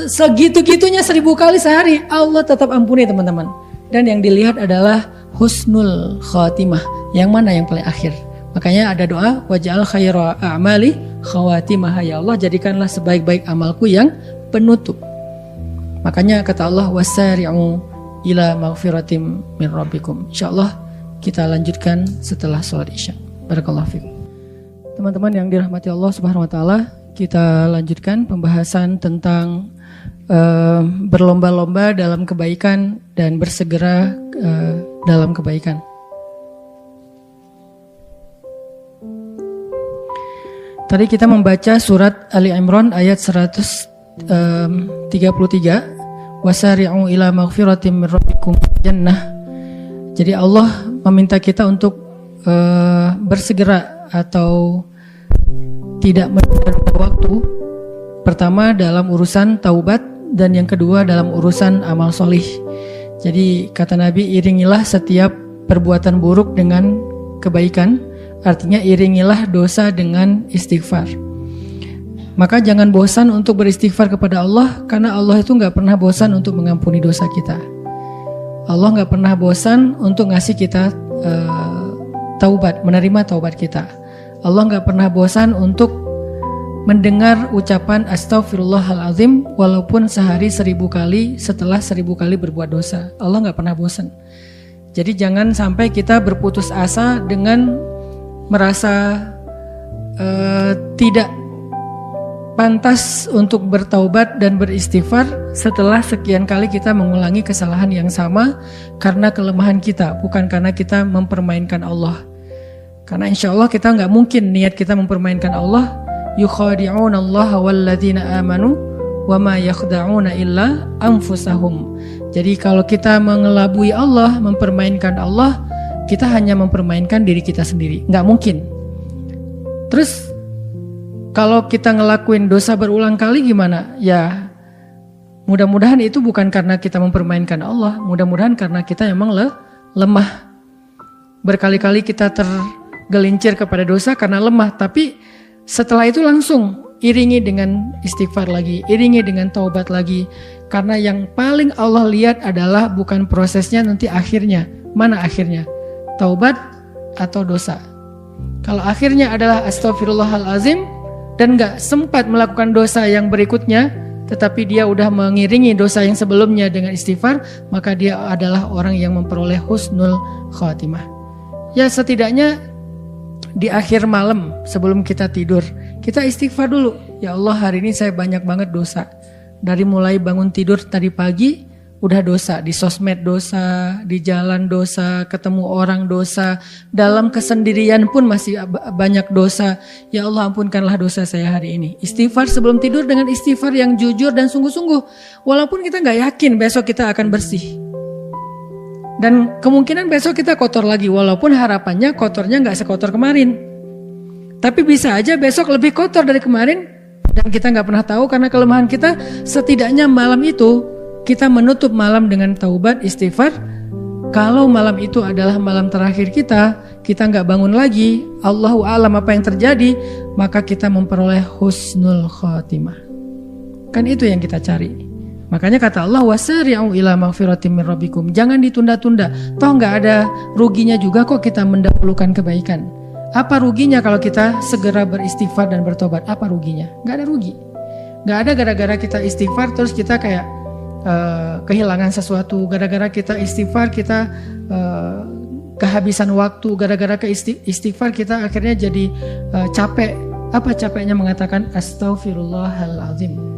Segitu-gitunya 1000 kali sehari, Allah tetap ampuni teman-teman. Dan yang dilihat adalah husnul khatimah. Yang mana yang paling akhir? Makanya ada doa, waj'al khaira a'mali khawatimah. Ya Allah, jadikanlah sebaik-baik amalku yang penutup. Makanya kata Allah, wasari'u ila maghfiratim min rabbikum. Insyaallah kita lanjutkan setelah sholat isya. Barakallahu fikum. Teman-teman yang dirahmati Allah Subhanahu wa taala, kita lanjutkan pembahasan tentang berlomba-lomba dalam kebaikan dan bersegera dalam kebaikan. Tadi kita membaca surat Ali Imran ayat 133, wasari'u ila maghfiratin min rabbikum jannah. Jadi Allah meminta kita untuk bersegera atau tidak menunda waktu. Pertama dalam urusan taubat dan yang kedua dalam urusan amal solih. Jadi kata Nabi, iringilah setiap perbuatan buruk dengan kebaikan. Artinya iringilah dosa dengan istighfar. Maka jangan bosan untuk beristighfar kepada Allah, karena Allah itu gak pernah bosan untuk mengampuni dosa kita. Allah gak pernah bosan untuk ngasih kita taubat, menerima taubat kita. Allah gak pernah bosan untuk mendengar ucapan astaghfirullahalazim walaupun sehari 1000 kali setelah 1000 kali berbuat dosa. Allah gak pernah bosan. Jadi jangan sampai kita berputus asa dengan merasa tidak pantas untuk bertaubat dan beristighfar setelah sekian kali kita mengulangi kesalahan yang sama karena kelemahan kita, bukan karena kita mempermainkan Allah. Karena insya Allah kita nggak mungkin niat kita mempermainkan Allah. Yukhadi'una Allah walladzina amanu wa ma yakhda'una illa anfusahum. Jadi kalau kita mengelabui Allah, mempermainkan Allah, kita hanya mempermainkan diri kita sendiri. Nggak mungkin. Terus kalau kita ngelakuin dosa berulang kali gimana? Ya Mudah-mudahan itu bukan karena kita mempermainkan Allah, mudah-mudahan karena kita memang lemah. Berkali-kali kita tergelincir kepada dosa karena lemah, tapi setelah itu langsung iringi dengan istighfar lagi, iringi dengan taubat lagi. Karena yang paling Allah lihat adalah bukan prosesnya, nanti akhirnya. Mana akhirnya? Taubat atau dosa? Kalau akhirnya adalah astaghfirullahalazim dan gak sempat melakukan dosa yang berikutnya, tetapi dia udah mengiringi dosa yang sebelumnya dengan istighfar, maka dia adalah orang yang memperoleh husnul khatimah. Ya setidaknya di akhir malam sebelum kita tidur, kita istighfar dulu. Ya Allah, hari ini saya banyak banget dosa. Dari mulai bangun tidur tadi pagi udah dosa, di sosmed dosa, di jalan dosa, ketemu orang dosa, dalam kesendirian pun masih banyak dosa. Ya Allah, ampunkanlah dosa saya hari ini. Istighfar sebelum tidur dengan istighfar yang jujur dan sungguh-sungguh. Walaupun kita gak yakin besok kita akan bersih. Dan kemungkinan besok kita kotor lagi, walaupun harapannya kotornya gak sekotor kemarin. Tapi bisa aja besok lebih kotor dari kemarin, dan kita gak pernah tahu karena kelemahan kita. Setidaknya malam itu kita menutup malam dengan taubat, istighfar. Kalau malam itu adalah malam terakhir kita gak bangun lagi, Allahu a'lam apa yang terjadi, maka kita memperoleh husnul khatimah. Kan itu yang kita cari. Makanya kata Allah, wasari'u ila maghfiratin min rabbikum. Jangan ditunda-tunda. Toh gak ada ruginya juga kok kita mendahulukan kebaikan. Apa ruginya kalau kita segera beristighfar dan bertobat? Apa ruginya? Gak ada rugi. Gak ada gara-gara kita istighfar terus kita kayak kehilangan sesuatu. Gara-gara kita istighfar kita kehabisan waktu. Gara-gara istighfar kita akhirnya jadi capek. Apa capeknya mengatakan astaghfirullahalazim?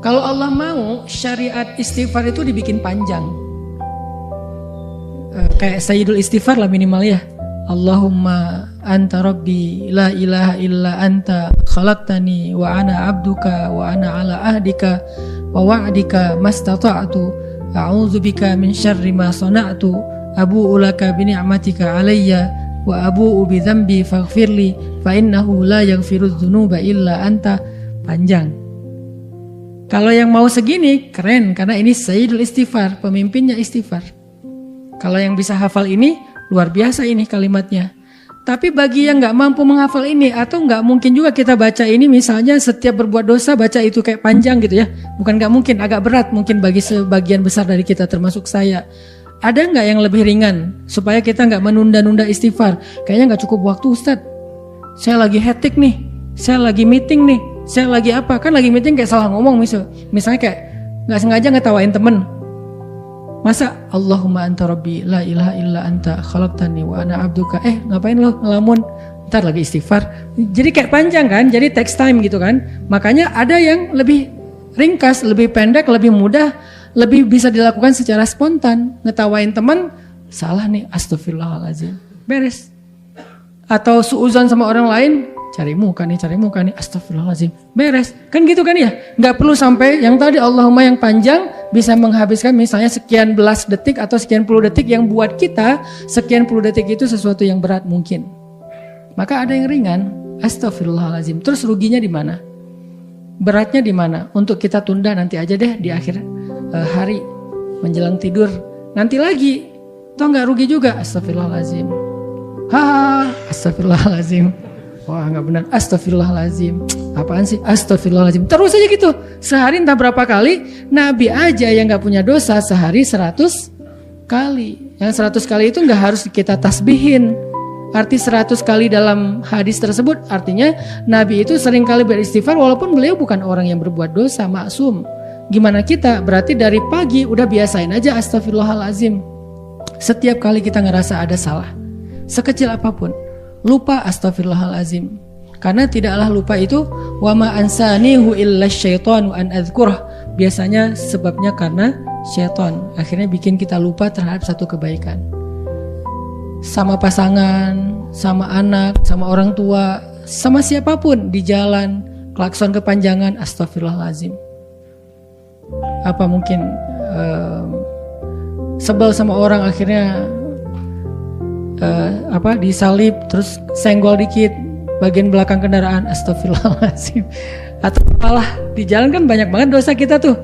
Kalau Allah mau, syariat istighfar itu dibikin panjang. Kayak Sayyidul Istighfar lah minimal ya. Allahumma anta rabbi la ilaha illa anta khalaqtani wa ana abduka wa ana ala ahdika wa wa'dika mastata'tu a'udzubika min syarri ma sana'tu abu'u laka bi ni'matika alayya wa abu'u bi dzambi faghfirli fa innahu la yaghfirudz dzunuba illa anta. Panjang. Kalau yang mau segini keren karena ini Sayyidul Istighfar, pemimpinnya istighfar. Kalau yang bisa hafal ini luar biasa ini kalimatnya. Tapi bagi yang gak mampu menghafal ini atau gak mungkin juga kita baca ini, misalnya setiap berbuat dosa baca itu kayak panjang gitu ya. Bukan gak mungkin, agak berat mungkin bagi sebagian besar dari kita termasuk saya. Ada gak yang lebih ringan supaya kita gak menunda-nunda istighfar? Kayaknya gak cukup waktu Ustadz. Saya lagi hektik nih, saya lagi meeting nih, saya lagi apa? Kan lagi meeting kayak salah ngomong misalnya kayak gak sengaja ngetawain temen. Masa Allahumma anta rabbi la ilaha illa anta khalaqtani wa ana abduka. Ngapain lo ngelamun? Ntar lagi istighfar. Jadi kayak panjang kan, jadi takes time gitu kan. Makanya ada yang lebih ringkas, lebih pendek, lebih mudah, lebih bisa dilakukan secara spontan. Ngetawain teman, salah nih, astaghfirullahaladzim, beres. Atau suuzon sama orang lain, cari muka nih, astaghfirullahaladzim, beres. Kan gitu kan ya, gak perlu sampai yang tadi Allahumma yang panjang bisa menghabiskan misalnya sekian belas detik atau sekian puluh detik yang buat kita sekian puluh detik itu sesuatu yang berat mungkin. Maka ada yang ringan, astaghfirullahaladzim. Terus ruginya di mana? Beratnya di mana? Untuk kita tunda nanti aja deh di akhir hari menjelang tidur. Nanti lagi, toh gak rugi juga, astaghfirullahaladzim. Astaghfirullahaladzim. Wah gak benar, astaghfirullahaladzim. Apaan sih? Astaghfirullahaladzim. Terus aja gitu. Sehari entah berapa kali. Nabi aja yang gak punya dosa sehari 100 kali. Yang 100 kali itu gak harus kita tasbihin. Arti 100 kali dalam hadis tersebut artinya Nabi itu sering kali beristighfar walaupun beliau bukan orang yang berbuat dosa, maksum. Gimana kita? Berarti dari pagi udah biasain aja astaghfirullahaladzim. Setiap kali kita ngerasa ada salah, sekecil apapun, lupa astaghfirullahaladzim. Karena tidaklah lupa itu wa ma ansanihu illa syaitanu an adzkurah. Biasanya sebabnya karena syaitan akhirnya bikin kita lupa terhadap satu kebaikan. Sama pasangan, sama anak, sama orang tua, sama siapapun di jalan, klakson kepanjangan, astaghfirullahaladzim. Apa mungkin sebel sama orang akhirnya disalip terus senggol dikit bagian belakang kendaraan, astaghfirullahaladzim. atau malah di jalan kan banyak banget dosa kita tuh.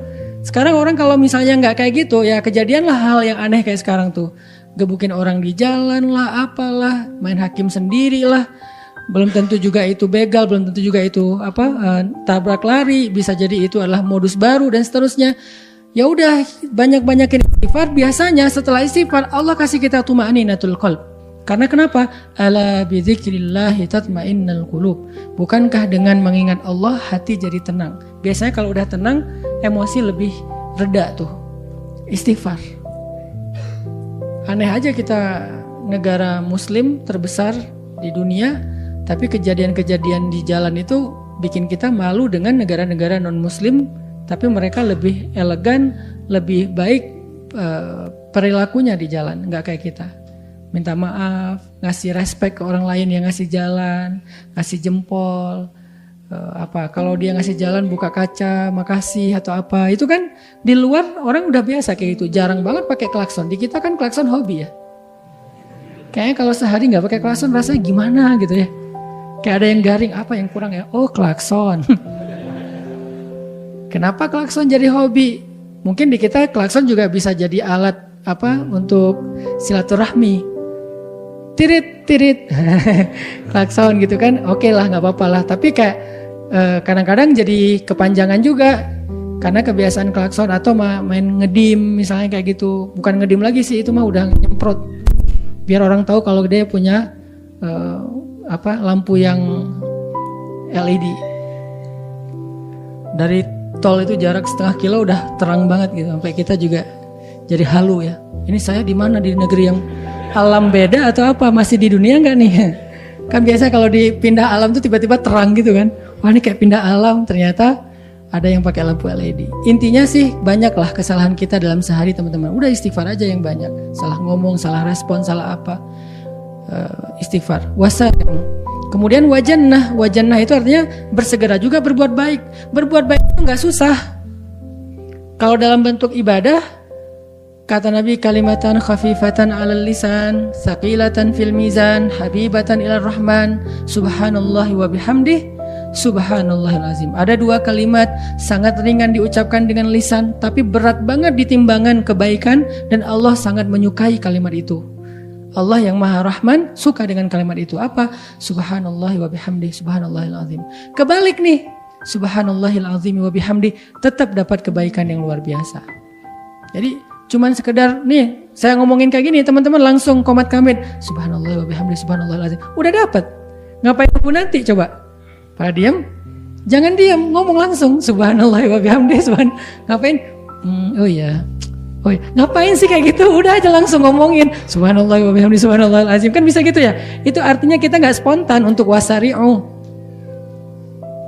Sekarang orang kalau misalnya nggak kayak gitu ya kejadian lah hal yang aneh kayak sekarang tuh. Gebukin orang di jalan lah, apalah, main hakim sendiri lah. Belum tentu juga itu begal, belum tentu juga itu tabrak lari, bisa jadi itu adalah modus baru dan seterusnya. Ya udah banyak-banyakin istighfar, biasanya setelah istighfar Allah kasih kita tuma'ninatul qalb. Karena kenapa? Ala bidzikrillahi tatma'innul qulub. Bukankah dengan mengingat Allah hati jadi tenang? Biasanya kalau udah tenang, emosi lebih reda tuh. Istighfar. Aneh aja kita negara muslim terbesar di dunia, tapi kejadian-kejadian di jalan itu bikin kita malu dengan negara-negara non-muslim, tapi mereka lebih elegan, lebih baik perilakunya di jalan, nggak kayak kita. Minta maaf, ngasih respect ke orang lain yang ngasih jalan, ngasih jempol, kalau dia ngasih jalan buka kaca, makasih atau apa. Itu kan di luar orang udah biasa kayak gitu, jarang banget pakai klakson. Di kita kan klakson hobi ya. Kayaknya kalau sehari nggak pakai klakson rasanya gimana gitu ya. Kayak ada yang garing, apa yang kurang ya? Oh klakson. Kenapa klakson jadi hobi? Mungkin di kita klakson juga bisa jadi alat untuk silaturahmi. Tirit klakson gitu kan, oke lah nggak apa-apa lah. Tapi kayak kadang-kadang jadi kepanjangan juga karena kebiasaan klakson atau main ngedim misalnya kayak gitu. Bukan ngedim lagi sih, itu mah udah nyemprot biar orang tahu kalau dia punya lampu yang LED. Dari tol itu jarak setengah kilo udah terang banget gitu, sampai kita juga jadi halu ya. Ini saya di mana, di negeri yang alam beda atau apa, masih di dunia nggak nih? Kan biasa kalau dipindah alam tuh tiba-tiba terang gitu kan. Wah ini kayak pindah alam, ternyata ada yang pakai lampu LED. Intinya sih banyaklah kesalahan kita dalam sehari teman-teman. Udah istighfar aja yang banyak. Salah ngomong, salah respon, salah apa. Istighfar. Wasabiqu. Kemudian wajannah itu artinya bersegera juga berbuat baik. Berbuat baik itu nggak susah. Kalau dalam bentuk ibadah, kata Nabi, kalimatan khafifatan 'alal lisan, tsaqilatan fil mizan, habibatan ilar rahman, subhanallahi wa bihamdih, subhanallahil azim. Ada dua kalimat sangat ringan diucapkan dengan lisan, tapi berat banget di timbangan kebaikan, dan Allah sangat menyukai kalimat itu. Allah yang Maha Rahman suka dengan kalimat itu. Apa? Subhanallahi wa bihamdih, subhanallahil azim. Kebalik nih, subhanallahil azim wa bihamdih, tetap dapat kebaikan yang luar biasa. Jadi cuman sekedar nih saya ngomongin kayak gini, teman-teman langsung komat kamit subhanallah wa bihamdi subhanallahil azim, udah dapat. Ngapain nunggu nanti coba? Pada diam? Jangan diam, ngomong langsung subhanallah wa bihamdi ngapain? Oh iya. Ngapain sih kayak gitu? Udah aja langsung ngomongin subhanallah wa bihamdi subhanallahil azim, kan bisa gitu ya. Itu artinya kita nggak spontan untuk wasari'u.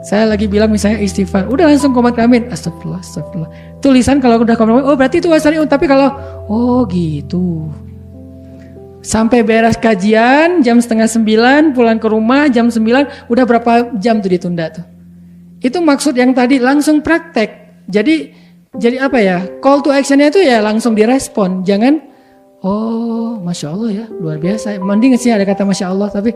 Saya lagi bilang misalnya istighfar, udah langsung komat kamit astagfirullah. Tulisan kalau udah komat, oh berarti itu wasari'un. Tapi kalau gitu, sampai beres kajian jam 8:30, pulang ke rumah jam 9, udah berapa jam tuh ditunda tuh. Itu maksud yang tadi langsung praktek. Jadi apa ya, call to actionnya itu ya langsung direspon. Jangan masya Allah ya, luar biasa. Mending sih ada kata masya Allah, tapi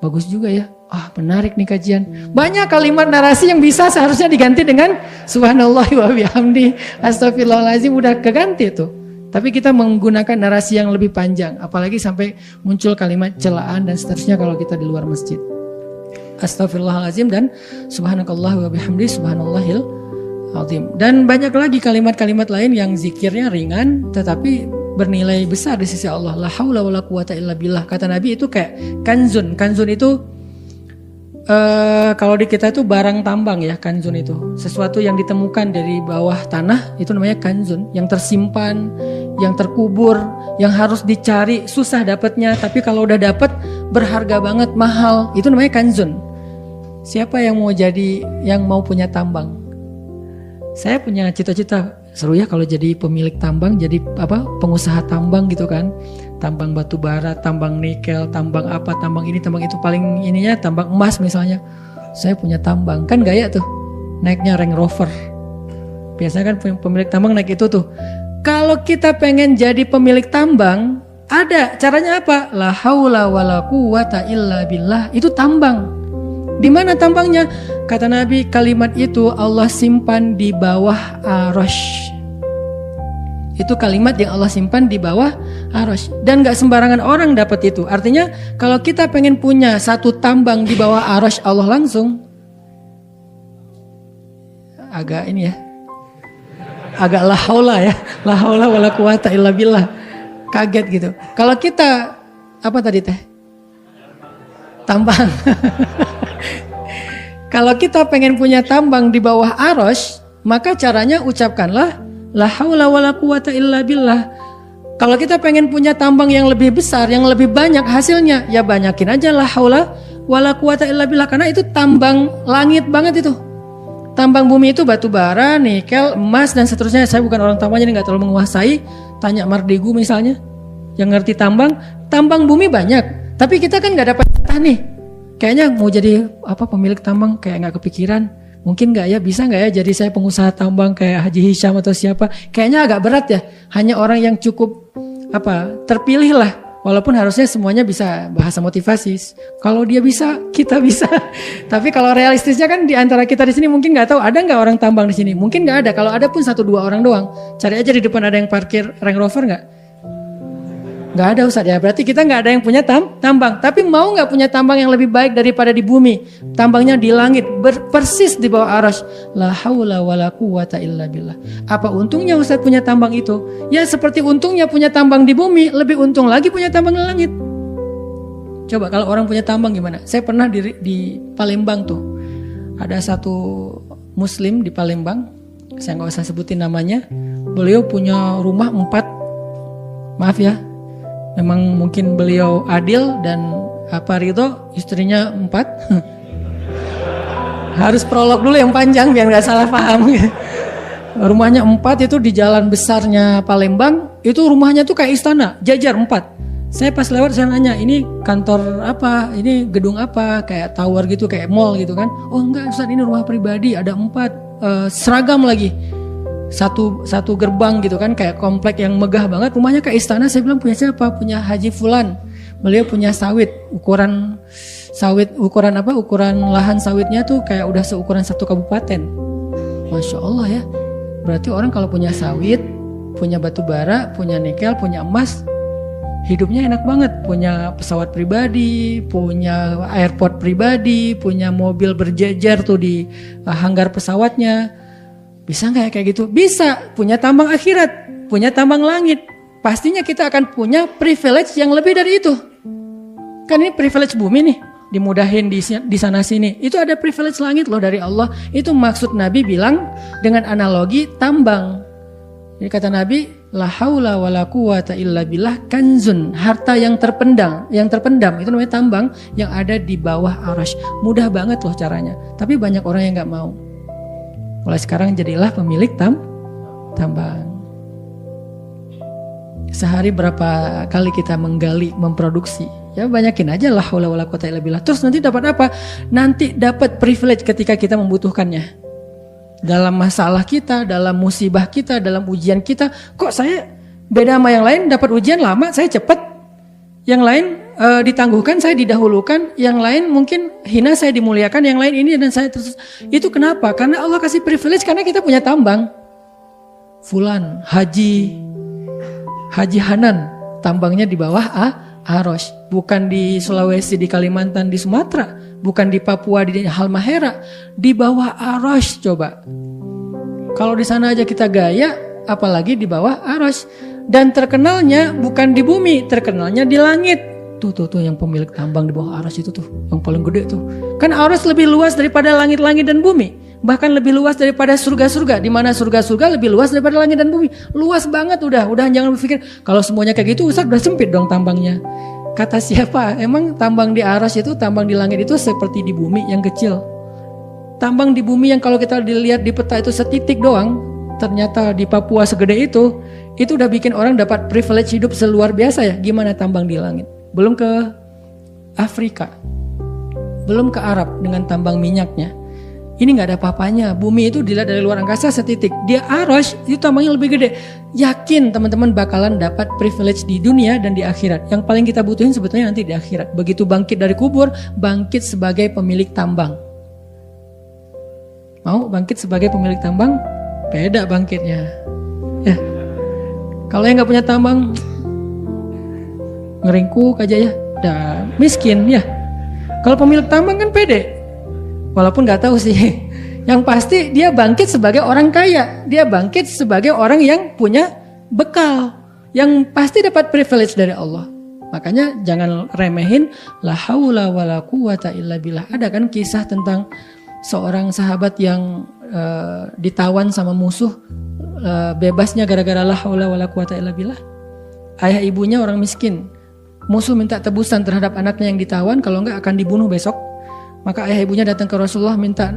bagus juga ya. Menarik nih kajian. Banyak kalimat narasi yang bisa seharusnya diganti dengan subhanallah wa bihamdi astagfirullahalazim, udah keganti tuh. Tapi kita menggunakan narasi yang lebih panjang, apalagi sampai muncul kalimat celaan dan seterusnya kalau kita di luar masjid. Astagfirullahalazim dan subhanakallah wa bihamdi subhanallahil azim. Dan banyak lagi kalimat-kalimat lain yang zikirnya ringan tetapi bernilai besar di sisi Allah. La haula wala quwata illa billah. Kata Nabi itu kayak kanzun. Kanzun itu kalau di kita itu barang tambang ya. Kanzun itu sesuatu yang ditemukan dari bawah tanah, itu namanya kanzun. Yang tersimpan, yang terkubur, yang harus dicari, susah dapatnya. Tapi kalau udah dapat berharga banget, mahal. Itu namanya kanzun. Siapa yang mau punya tambang? Saya punya cita-cita, seru ya kalau jadi pemilik tambang, jadi pengusaha tambang gitu kan. Tambang batu bara, tambang nikel, tambang apa, tambang ini, tambang itu, paling ininya tambang emas misalnya. Saya punya tambang, kan gaya tuh. Naiknya Range Rover. Biasanya kan pemilik tambang naik itu tuh. Kalau kita pengen jadi pemilik tambang, ada caranya apa? La haula wala quwata illa billah. Itu tambang. Di mana tambangnya? kata Nabi, kalimat itu Allah simpan di bawah arasy. Itu kalimat yang Allah simpan di bawah arasy. Dan gak sembarangan orang dapat itu. Artinya kalau kita pengen punya satu tambang di bawah arasy Allah langsung, agak ini ya, agak la haula ya, la haula wala quwata illa billah. Kaget gitu. Kalau kita apa tadi teh? Tambang. Kalau kita pengen punya tambang di bawah arasy, maka caranya ucapkanlah la haula wala quwata illa billah. Kalau kita pengen punya tambang yang lebih besar, yang lebih banyak hasilnya, ya banyakin aja la haula wala quwata illa billah, karena itu tambang langit banget itu. Tambang bumi itu batu bara, nikel, emas dan seterusnya. Saya bukan orang tambang jadi nggak terlalu menguasai. Tanya Mardigu misalnya, yang ngerti tambang. Tambang bumi banyak, tapi kita kan nggak dapat jatah nih. Kayaknya mau jadi apa pemilik tambang kayak nggak kepikiran. Mungkin nggak ya, bisa nggak ya jadi saya pengusaha tambang kayak Haji Hisham atau siapa? Kayaknya agak berat ya. Hanya orang yang cukup terpilih lah. Walaupun harusnya semuanya bisa bahasa motivasi. Kalau dia bisa, kita bisa. Tapi kalau realistisnya kan di antara kita di sini mungkin nggak tahu ada nggak orang tambang di sini. Mungkin nggak ada. Kalau ada pun 1-2 orang doang. Cari aja di depan ada yang parkir Range Rover nggak? Nggak ada Ustadz ya, berarti kita nggak ada yang punya tambang. Tapi mau nggak punya tambang yang lebih baik daripada di bumi? Tambangnya di langit, persis di bawah arasy. La haula wala quwata illa billah. Apa untungnya Ustadz punya tambang itu? Ya seperti untungnya punya tambang di bumi, lebih untung lagi punya tambang di langit. Coba kalau orang punya tambang gimana? Saya pernah di Palembang tuh, ada satu Muslim di Palembang, saya nggak usah sebutin namanya. Beliau punya rumah 4, maaf ya. Memang mungkin beliau adil dan ridho, istrinya 4. Harus prolog dulu yang panjang biar gak salah paham. Rumahnya 4 itu di jalan besarnya Palembang. Itu rumahnya tuh kayak istana, jajar 4. Saya pas lewat saya nanya, ini kantor apa? Ini gedung apa? Kayak tower gitu, kayak mall gitu kan. Oh enggak Ustaz, ini rumah pribadi, ada 4, seragam lagi. Satu gerbang gitu kan, kayak komplek yang megah banget, rumahnya kayak istana. Saya bilang punya siapa? Punya Haji Fulan. Beliau punya sawit, ukuran lahan sawitnya tuh kayak udah seukuran 1 kabupaten. Masya Allah ya. Berarti orang kalau punya sawit, punya batu bara, punya nikel, punya emas, hidupnya enak banget. Punya pesawat pribadi, punya airport pribadi, punya mobil berjejer tuh di hanggar pesawatnya. Bisa nggak ya kayak gitu? Bisa. Punya tambang akhirat, punya tambang langit. Pastinya kita akan punya privilege yang lebih dari itu. Kan ini privilege bumi nih, dimudahin di sana sini. Itu ada privilege langit loh dari Allah. Itu maksud Nabi bilang dengan analogi tambang. Jadi kata Nabi, la haula wala quwata illa billah kanzun, harta yang terpendam itu namanya tambang yang ada di bawah arasy. Mudah banget loh caranya. Tapi banyak orang yang nggak mau. Mulai sekarang jadilah pemilik tambang. Sehari berapa kali kita menggali, memproduksi? Ya banyakin aja lah haula wala quwata illa billah. Terus nanti dapat apa? Nanti dapat privilege ketika kita membutuhkannya. Dalam masalah kita, dalam musibah kita, dalam ujian kita. Kok saya beda sama yang lain, dapat ujian lama, saya cepat. Yang lain ditangguhkan, saya didahulukan. Yang lain mungkin hina, saya dimuliakan. Yang lain ini dan saya terus. Itu kenapa? Karena Allah kasih privilege, karena kita punya tambang. Fulan, Haji Hanan, tambangnya di bawah arasy. Bukan di Sulawesi, di Kalimantan, di Sumatera. Bukan di Papua, di Halmahera. Di bawah arasy coba. Kalau di sana aja kita gaya, apalagi di bawah arasy. Dan terkenalnya bukan di bumi, terkenalnya di langit. Tuh yang pemilik tambang di bawah arasy itu tuh, yang paling gede tuh. Kan arasy lebih luas daripada langit-langit dan bumi. Bahkan lebih luas daripada surga-surga. Di mana surga-surga lebih luas daripada langit dan bumi. Luas banget udah jangan berpikir kalau semuanya kayak gitu Ustaz udah sempit dong tambangnya. Kata siapa? Emang tambang di arasy itu, tambang di langit itu seperti di bumi yang kecil. Tambang di bumi yang kalau kita dilihat di peta itu setitik doang, ternyata di Papua segede itu udah bikin orang dapat privilege hidup seluar biasa ya. Gimana tambang di langit? Belum ke Afrika, belum ke Arab dengan tambang minyaknya. Ini nggak ada apa-apanya. Bumi itu dilihat dari luar angkasa setitik. Dia arasy itu tambangnya lebih gede. Yakin teman-teman bakalan dapat privilege di dunia dan di akhirat. Yang paling kita butuhin sebetulnya nanti di akhirat. Begitu bangkit dari kubur, bangkit sebagai pemilik tambang. Mau bangkit sebagai pemilik tambang, beda bangkitnya. Ya. Kalau yang nggak punya tambang, ngeringkuk aja ya, dah miskin ya. Kalau pemilik tambang kan pede, walaupun nggak tahu sih. Yang pasti dia bangkit sebagai orang kaya, dia bangkit sebagai orang yang punya bekal, yang pasti dapat privilege dari Allah. Makanya jangan remehin la haula wala quwata illa billah. Ada kan kisah tentang seorang sahabat yang ditawan sama musuh, bebasnya gara-gara la haula wala quwata illa billah. Ayah ibunya orang miskin. Musuh minta tebusan terhadap anaknya yang ditawan, kalau enggak akan dibunuh besok. Maka ayah ibunya datang ke Rasulullah minta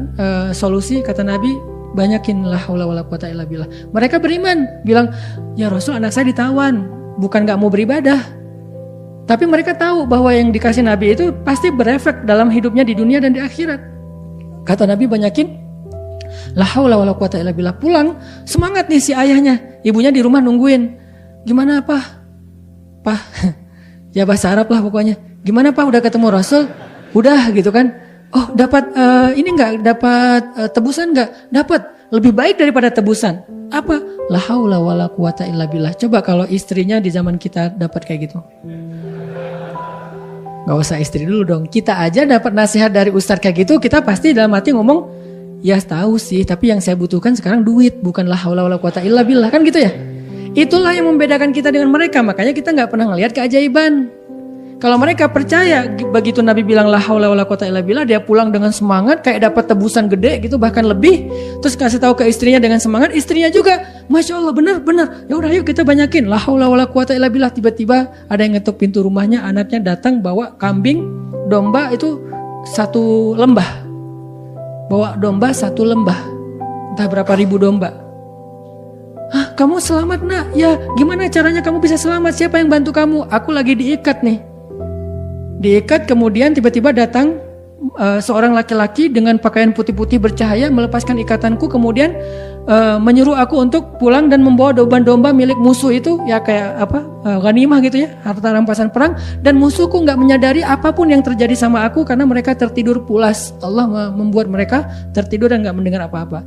solusi, kata Nabi, banyakin la haula wala quwata illa billah. Mereka beriman, bilang, "Ya Rasul, anak saya ditawan, bukan enggak mau beribadah." Tapi mereka tahu bahwa yang dikasih Nabi itu pasti berefek dalam hidupnya di dunia dan di akhirat. Kata Nabi, banyakin la haula wala quwata illa billah. Pulang, semangat nih si ayahnya. Ibunya di rumah nungguin. Gimana Pak? Pak, ya bahasa Arab lah pokoknya. Gimana Pak, udah ketemu Rasul? Udah gitu kan. Oh dapat ini enggak? Dapat tebusan enggak? Dapat. Lebih baik daripada tebusan. Apa? La haula wala quwata illa billah. Coba kalau istrinya di zaman kita dapat kayak gitu. Gak usah istri dulu dong. Kita aja dapat nasihat dari ustadz kayak gitu, kita pasti dalam hati ngomong, ya tahu sih, tapi yang saya butuhkan sekarang duit, bukan la haula wala quwata illa billah, kan gitu ya. Itulah yang membedakan kita dengan mereka. Makanya kita gak pernah ngelihat keajaiban. Kalau mereka percaya, begitu Nabi bilang la haula wala quwata illa billah, dia pulang dengan semangat, kayak dapat tebusan gede gitu, bahkan lebih. Terus kasih tahu ke istrinya dengan semangat, istrinya juga, Masya Allah, benar. Ya udah yuk kita banyakin la haula wala quwata illa billah. Tiba-tiba ada yang ngetuk pintu rumahnya, anaknya datang bawa kambing, domba itu 1 lembah. Bawa domba 1 lembah. Entah berapa ribu domba. Hah, kamu selamat nak? Ya, gimana caranya kamu bisa selamat? Siapa yang bantu kamu? Aku lagi diikat nih. Diikat, kemudian tiba-tiba datang seorang laki-laki dengan pakaian putih-putih bercahaya, melepaskan ikatanku, kemudian menyuruh aku untuk pulang dan membawa domba-domba milik musuh itu, ya kayak ghanimah gitu ya, harta rampasan perang. Dan musuhku nggak menyadari apapun yang terjadi sama aku karena mereka tertidur pulas. Allah membuat mereka tertidur dan nggak mendengar apa-apa.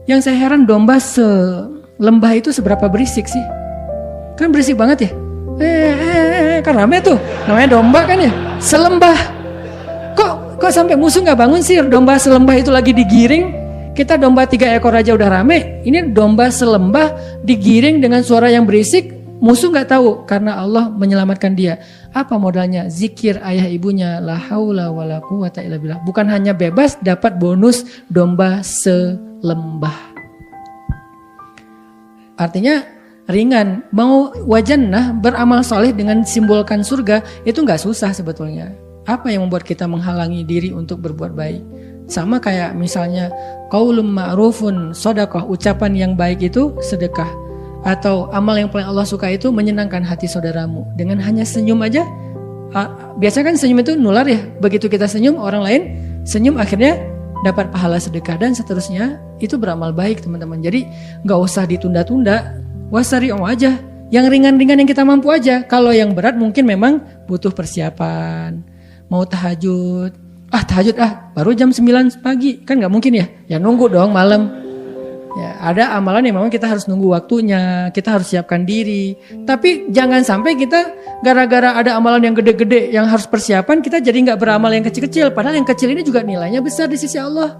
Yang saya heran, domba selembah itu seberapa berisik sih? Kan berisik banget ya. Kan rame tuh, namanya domba kan ya, selembah. Kok sampai musuh nggak bangun sih? Domba selembah itu lagi digiring. Kita domba 3 ekor aja udah rame. Ini domba selembah digiring dengan suara yang berisik. Musuh nggak tahu karena Allah menyelamatkan dia. Apa modalnya? Zikir ayah ibunya, la haula wala quwata illa billah. Bukan hanya bebas, dapat bonus domba selembah. Artinya ringan. Mau wajannah, beramal soleh dengan simbolkan surga, itu gak susah sebetulnya. Apa yang membuat kita menghalangi diri untuk berbuat baik? Sama kayak misalnya qaulun ma'rufun shadaqah, ucapan yang baik itu sedekah. Atau amal yang paling Allah suka itu menyenangkan hati saudaramu. Dengan hanya senyum aja, biasanya kan senyum itu nular ya. Begitu kita senyum, orang lain senyum, akhirnya dapat pahala sedekah dan seterusnya. Itu beramal baik teman-teman. Jadi gak usah ditunda-tunda. Wasari'u aja, yang ringan-ringan yang kita mampu aja. Kalau yang berat mungkin memang butuh persiapan. Mau tahajud, baru jam 9 pagi, kan gak mungkin ya. Ya nunggu dong malam. Ya, ada amalan yang memang kita harus nunggu waktunya, kita harus siapkan diri. Tapi jangan sampai kita gara-gara ada amalan yang gede-gede yang harus persiapan, kita jadi gak beramal yang kecil-kecil. Padahal yang kecil ini juga nilainya besar di sisi Allah.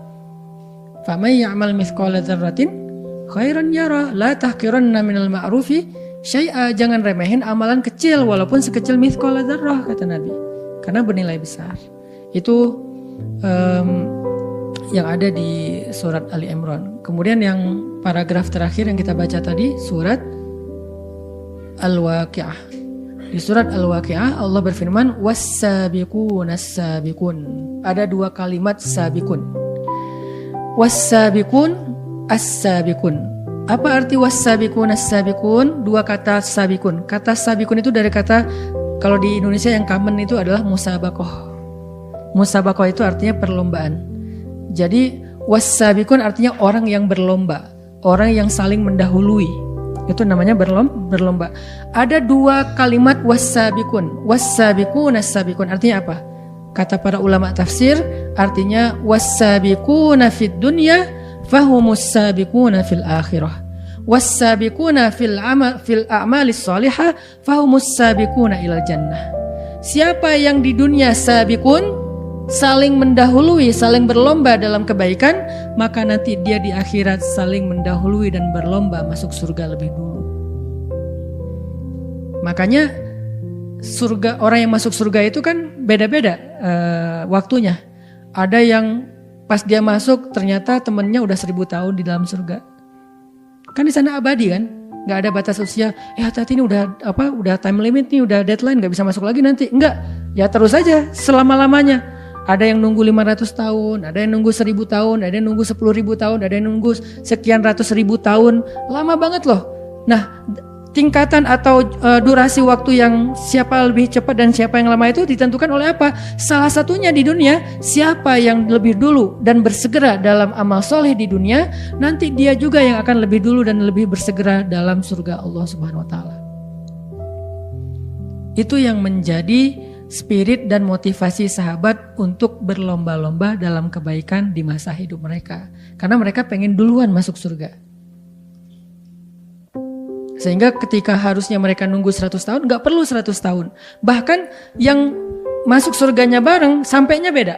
Famay ya'mal mithqala dzarratin khairan yara, la tahqiranna minal ma'rufi syai'a. Jangan remehin amalan kecil walaupun sekecil mithqala dzarrah, kata Nabi, karena bernilai besar. Itu yang ada di surat Ali Imran. Kemudian yang paragraf terakhir yang kita baca tadi, surat Al-Waqi'ah. Di surat Al-Waqi'ah Allah berfirman, was-sabiqun as-sabiqun. Ada 2 kalimat sabiqun. Was-sabiqun as-sabiqun. Apa arti was-sabiqun as-sabiqun? 2 kata sabiqun. Kata sabiqun itu dari kata, kalau di Indonesia yang common itu adalah musabaqah. Musabaqah itu artinya perlombaan. Jadi was-sabiqun artinya orang yang berlomba, orang yang saling mendahului. Itu namanya berlomba. Ada 2 kalimat was-sabiqun. Was-sabiqun as-sabiqun artinya apa? Kata para ulama tafsir, artinya was-sabiquna fid dunya fahumus sabiquna fil akhirah. Was-sabiquna fil a'malis shalihah fahumus sabiquna ilal jannah. Siapa yang di dunia sabiqun, saling mendahului, saling berlomba dalam kebaikan, maka nanti dia di akhirat saling mendahului dan berlomba masuk surga lebih dulu. Makanya surga, orang yang masuk surga itu kan beda-beda waktunya. Ada yang pas dia masuk ternyata temennya udah 1000 tahun di dalam surga. Kan di sana abadi kan, nggak ada batas usia. Hati-hati ini udah time limit nih, udah deadline, nggak bisa masuk lagi nanti. Enggak, ya terus aja selama-lamanya. Ada yang nunggu 500 tahun, ada yang nunggu 1000 tahun, ada yang nunggu 10.000 tahun, ada yang nunggu sekian ratus ribu tahun. Lama banget loh. Nah, tingkatan atau durasi waktu yang siapa lebih cepat dan siapa yang lama itu ditentukan oleh apa? Salah satunya di dunia, siapa yang lebih dulu dan bersegera dalam amal soleh di dunia, nanti dia juga yang akan lebih dulu dan lebih bersegera dalam surga Allah Subhanahu wa Ta'ala. Itu yang menjadi spirit dan motivasi sahabat untuk berlomba-lomba dalam kebaikan di masa hidup mereka. Karena mereka pengen duluan masuk surga. Sehingga ketika harusnya mereka nunggu 100 tahun, gak perlu 100 tahun. Bahkan yang masuk surganya bareng, sampainya beda.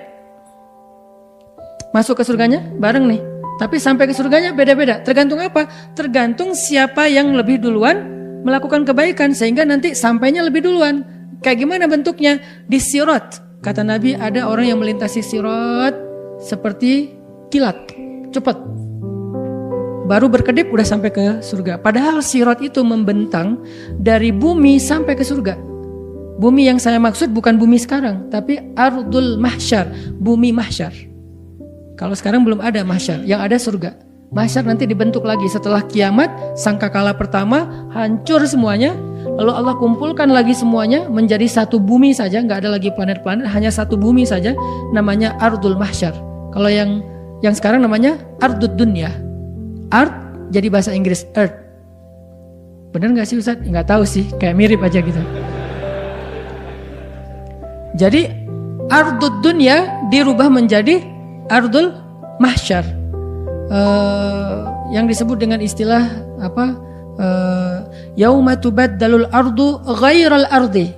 Masuk ke surganya bareng nih. Tapi sampai ke surganya beda-beda. Tergantung apa? Tergantung siapa yang lebih duluan melakukan kebaikan. Sehingga nanti sampainya lebih duluan. Kayak gimana bentuknya? Di sirat. Kata Nabi, ada orang yang melintasi sirat seperti kilat, cepat. Baru berkedip udah sampai ke surga. Padahal sirat itu membentang dari bumi sampai ke surga. Bumi yang saya maksud bukan bumi sekarang, tapi ardul mahsyar, bumi mahsyar. Kalau sekarang belum ada mahsyar, yang ada surga. Mahsyar nanti dibentuk lagi setelah kiamat, sangkakala pertama hancur semuanya. Lalu Allah kumpulkan lagi semuanya menjadi satu bumi saja, nggak ada lagi planet-planet, hanya satu bumi saja, namanya Ardul Mahsyar. Kalau yang sekarang namanya Ardud Dunya. Ard jadi bahasa Inggris Earth. Bener nggak sih Ustaz? Nggak tahu sih, kayak mirip aja gitu. Jadi Ardud Dunya dirubah menjadi Ardul Mahsyar. Yang disebut dengan istilah apa? Yauma tubaddalul ardu ghairal ardi.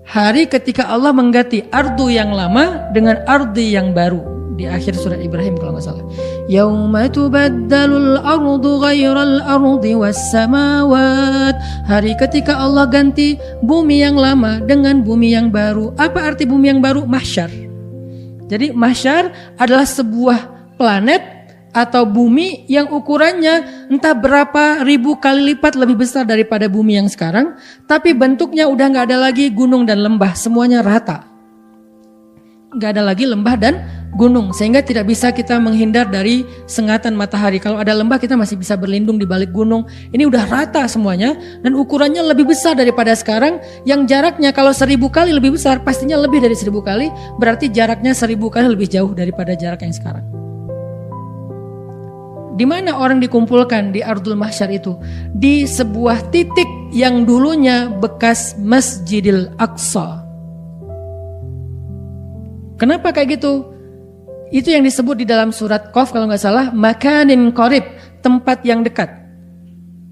Hari ketika Allah mengganti ardu yang lama dengan ardi yang baru. Di akhir surat Ibrahim kalau nggak salah. Yauma tubaddalul ardu ghairal ardi was samawat. Hari ketika Allah ganti bumi yang lama dengan bumi yang baru. Apa arti bumi yang baru? Mahsyar. Jadi mahsyar adalah sebuah planet atau bumi yang ukurannya entah berapa ribu kali lipat lebih besar daripada bumi yang sekarang, tapi bentuknya udah gak ada lagi gunung dan lembah, semuanya rata. Gak ada lagi lembah dan gunung, sehingga tidak bisa kita menghindar dari sengatan matahari. Kalau ada lembah kita masih bisa berlindung di balik gunung. Ini udah rata semuanya dan ukurannya lebih besar daripada sekarang. Yang jaraknya kalau 1000 kali lebih besar, pastinya lebih dari 1000 kali, berarti jaraknya 1000 kali lebih jauh daripada jarak yang sekarang. Di mana orang dikumpulkan di Ardul Mahsyar itu? Di sebuah titik yang dulunya bekas Masjidil Aqsa. Kenapa kayak gitu? Itu yang disebut di dalam surat Qaf kalau nggak salah, makanin qarib, tempat yang dekat.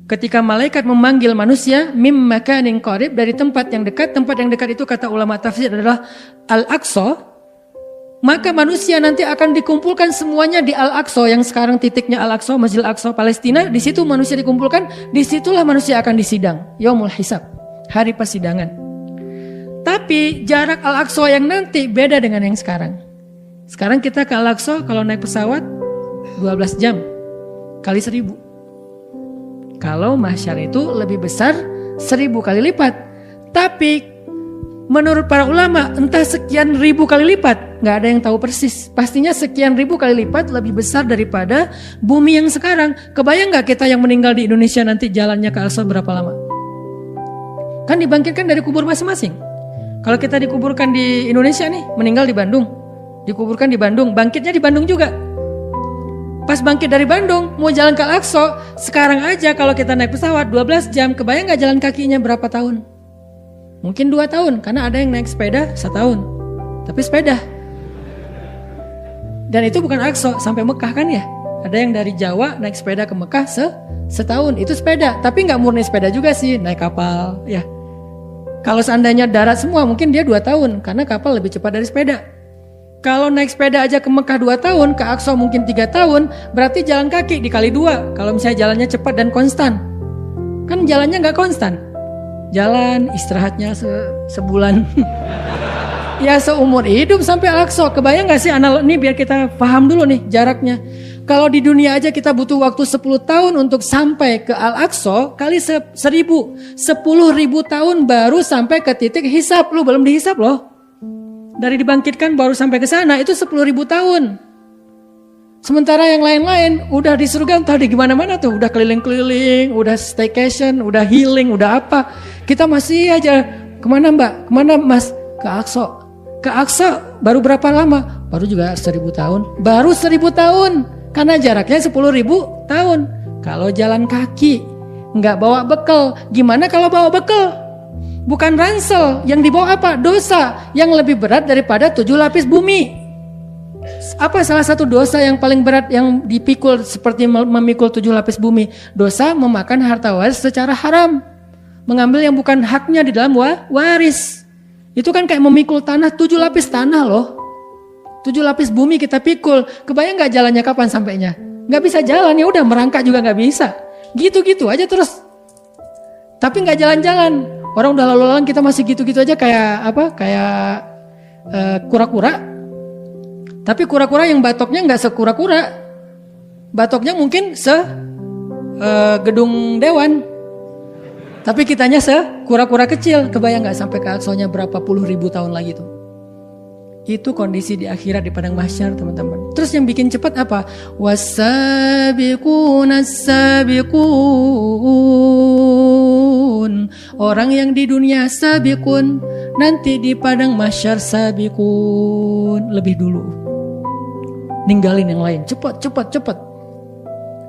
Ketika malaikat memanggil manusia, mim makanin qarib, dari tempat yang dekat. Tempat yang dekat itu kata ulama tafsir adalah Al-Aqsa. Maka manusia nanti akan dikumpulkan semuanya di Al-Aqsa, yang sekarang titiknya Al-Aqsa, Masjid Al-Aqsa Palestina. Di situ manusia dikumpulkan, disitulah manusia akan disidang, Yaumul Hisab, hari persidangan. Tapi jarak Al-Aqsa yang nanti beda dengan yang sekarang. Sekarang kita ke Al-Aqsa kalau naik pesawat 12 jam kali 1000. Kalau mahsyar itu lebih besar 1000 kali lipat. Tapi menurut para ulama, entah sekian ribu kali lipat, nggak ada yang tahu persis. Pastinya sekian ribu kali lipat lebih besar daripada bumi yang sekarang. Kebayang nggak kita yang meninggal di Indonesia nanti jalannya ke Al-Aqsa berapa lama? Kan dibangkitkan dari kubur masing-masing. Kalau kita dikuburkan di Indonesia nih, meninggal di Bandung, dikuburkan di Bandung, bangkitnya di Bandung juga. Pas bangkit dari Bandung, mau jalan ke Al-Aqsa, sekarang aja kalau kita naik pesawat 12 jam, kebayang nggak jalan kakinya berapa tahun? Mungkin 2 tahun, karena ada yang naik sepeda 1 tahun. Tapi sepeda. Dan itu bukan Aqsa, sampai Mekah kan ya. Ada yang dari Jawa naik sepeda ke Mekah setahun, itu sepeda. Tapi nggak murni sepeda juga sih, naik kapal ya. Kalau seandainya darat semua mungkin dia 2 tahun, karena kapal lebih cepat dari sepeda. Kalau naik sepeda aja ke Mekah 2 tahun, ke Aqsa mungkin 3 tahun, berarti jalan kaki dikali 2. Kalau misalnya jalannya cepat dan konstan. Kan jalannya nggak konstan. Jalan, istirahatnya sebulan. Ya seumur hidup sampai Al-Aqsa. Kebayang gak sih ini biar kita paham dulu nih jaraknya. Kalau di dunia aja kita butuh waktu 10 tahun untuk sampai ke Al-Aqsa, kali 10.000 tahun baru sampai ke titik hisab. Lu belum dihisab loh. Dari dibangkitkan baru sampai ke sana itu 10.000 tahun. Sementara yang lain-lain udah di surga entah di gimana-mana tuh, udah keliling-keliling, udah staycation, udah healing, udah apa. Kita masih aja kemana Mbak? Kemana Mas? Ke Aqsa. Ke Aqsa baru berapa lama? Baru juga 1.000 tahun. Baru 1.000 tahun. Karena jaraknya 10.000 tahun. Kalau jalan kaki, nggak bawa bekal. Gimana kalau bawa bekal? Bukan ransel, yang dibawa apa? Dosa yang lebih berat daripada 7 lapis bumi. Apa salah satu dosa yang paling berat yang dipikul seperti memikul 7 lapis bumi? Dosa memakan harta waris secara haram. Mengambil yang bukan haknya di dalam waris. Itu kan kayak memikul tanah, 7 lapis tanah loh. 7 lapis bumi kita pikul. Kebayang gak jalannya kapan sampainya? Gak bisa jalan, ya udah merangkak juga gak bisa. Gitu-gitu aja terus. Tapi gak jalan-jalan. Orang udah lalu-lalang kita masih gitu-gitu aja kayak apa? Kayak kura-kura. Tapi kura-kura yang batoknya nggak sekura-kura. Batoknya mungkin gedung dewan. Tapi kitanya sekura-kura kecil. Kebayang nggak sampai ke Aqsanya berapa puluh ribu tahun lagi tuh. Itu kondisi di akhirat di padang mahsyar teman-teman. Terus yang bikin cepat apa? Wasabiqun. Orang yang di dunia sabiqun, nanti di padang mahsyar sabiqun. Lebih dulu. Ninggalin yang lain. Cepat.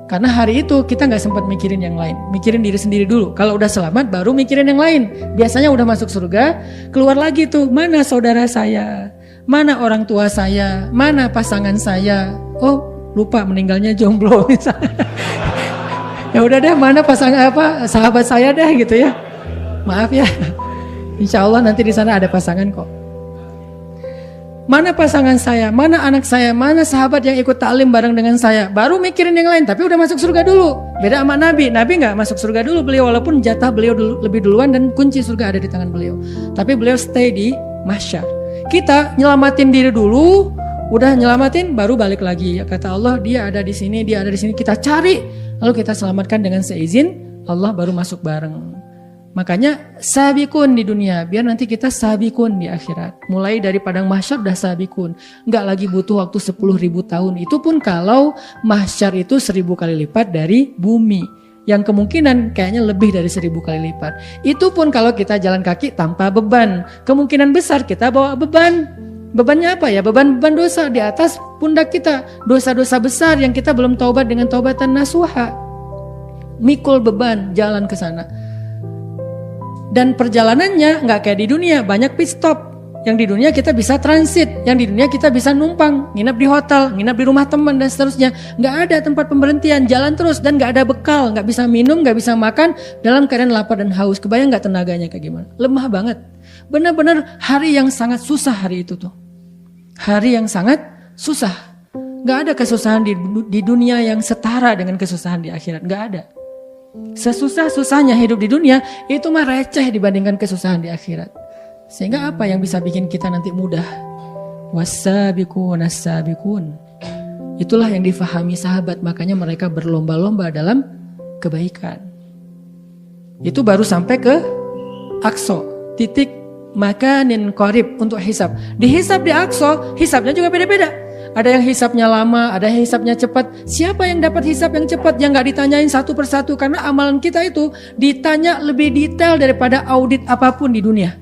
Karena hari itu kita gak sempat mikirin yang lain. Mikirin diri sendiri dulu. Kalau udah selamat baru mikirin yang lain. Biasanya udah masuk surga, keluar lagi tuh. Mana saudara saya? Mana orang tua saya? Mana pasangan saya? Oh lupa meninggalnya jomblo misalnya. Ya udah deh, mana sahabat saya deh gitu ya. Maaf ya. Insya Allah nanti di sana ada pasangan kok. Mana pasangan saya, mana anak saya, mana sahabat yang ikut taklim bareng dengan saya. Baru mikirin yang lain, tapi udah masuk surga dulu. Beda sama Nabi gak masuk surga dulu beliau. Walaupun jatah beliau lebih duluan dan kunci surga ada di tangan beliau. Tapi beliau stay di mahsyar. Kita nyelamatin diri dulu, udah nyelamatin baru balik lagi. Kata Allah dia ada di sini, dia ada di sini. Kita cari, lalu kita selamatkan dengan seizin Allah baru masuk bareng. Makanya sabikun di dunia, biar nanti kita sabikun di akhirat. Mulai dari padang mahsyar udah sabikun. Nggak lagi butuh waktu 10.000 tahun. Itu pun kalau mahsyar itu 1.000 kali lipat dari bumi. Yang kemungkinan kayaknya lebih dari 1.000 kali lipat. Itu pun kalau kita jalan kaki tanpa beban. Kemungkinan besar kita bawa beban. Bebannya apa ya? Beban dosa di atas pundak kita. Dosa-dosa besar yang kita belum taubat dengan taubatan nasuha. Mikul beban jalan ke sana. Dan perjalanannya nggak kayak di dunia, banyak pit stop. Yang di dunia kita bisa transit, yang di dunia kita bisa numpang, nginap di hotel, nginap di rumah teman dan seterusnya. Nggak ada tempat pemberhentian, jalan terus dan nggak ada bekal, nggak bisa minum, nggak bisa makan dalam keadaan lapar dan haus. Kebayang nggak tenaganya kayak gimana? Lemah banget. Benar-benar hari yang sangat susah hari itu tuh. Hari yang sangat susah. Nggak ada kesusahan di dunia yang setara dengan kesusahan di akhirat. Nggak ada. Sesusah-susahnya hidup di dunia itu mah receh dibandingkan kesusahan di akhirat. Sehingga apa yang bisa bikin kita nanti mudah? Wasabiqun as-sabiqun. Itulah yang difahami sahabat, makanya mereka berlomba-lomba dalam kebaikan. Itu baru sampai ke Aqsa, titik makanin qarib untuk hisab. Dihisab di Aqsa, hisabnya juga beda-beda. Ada yang hisapnya lama, ada yang hisapnya cepat. Siapa yang dapat hisap yang cepat? Yang gak ditanyain satu persatu. Karena amalan kita itu ditanya lebih detail daripada audit apapun di dunia.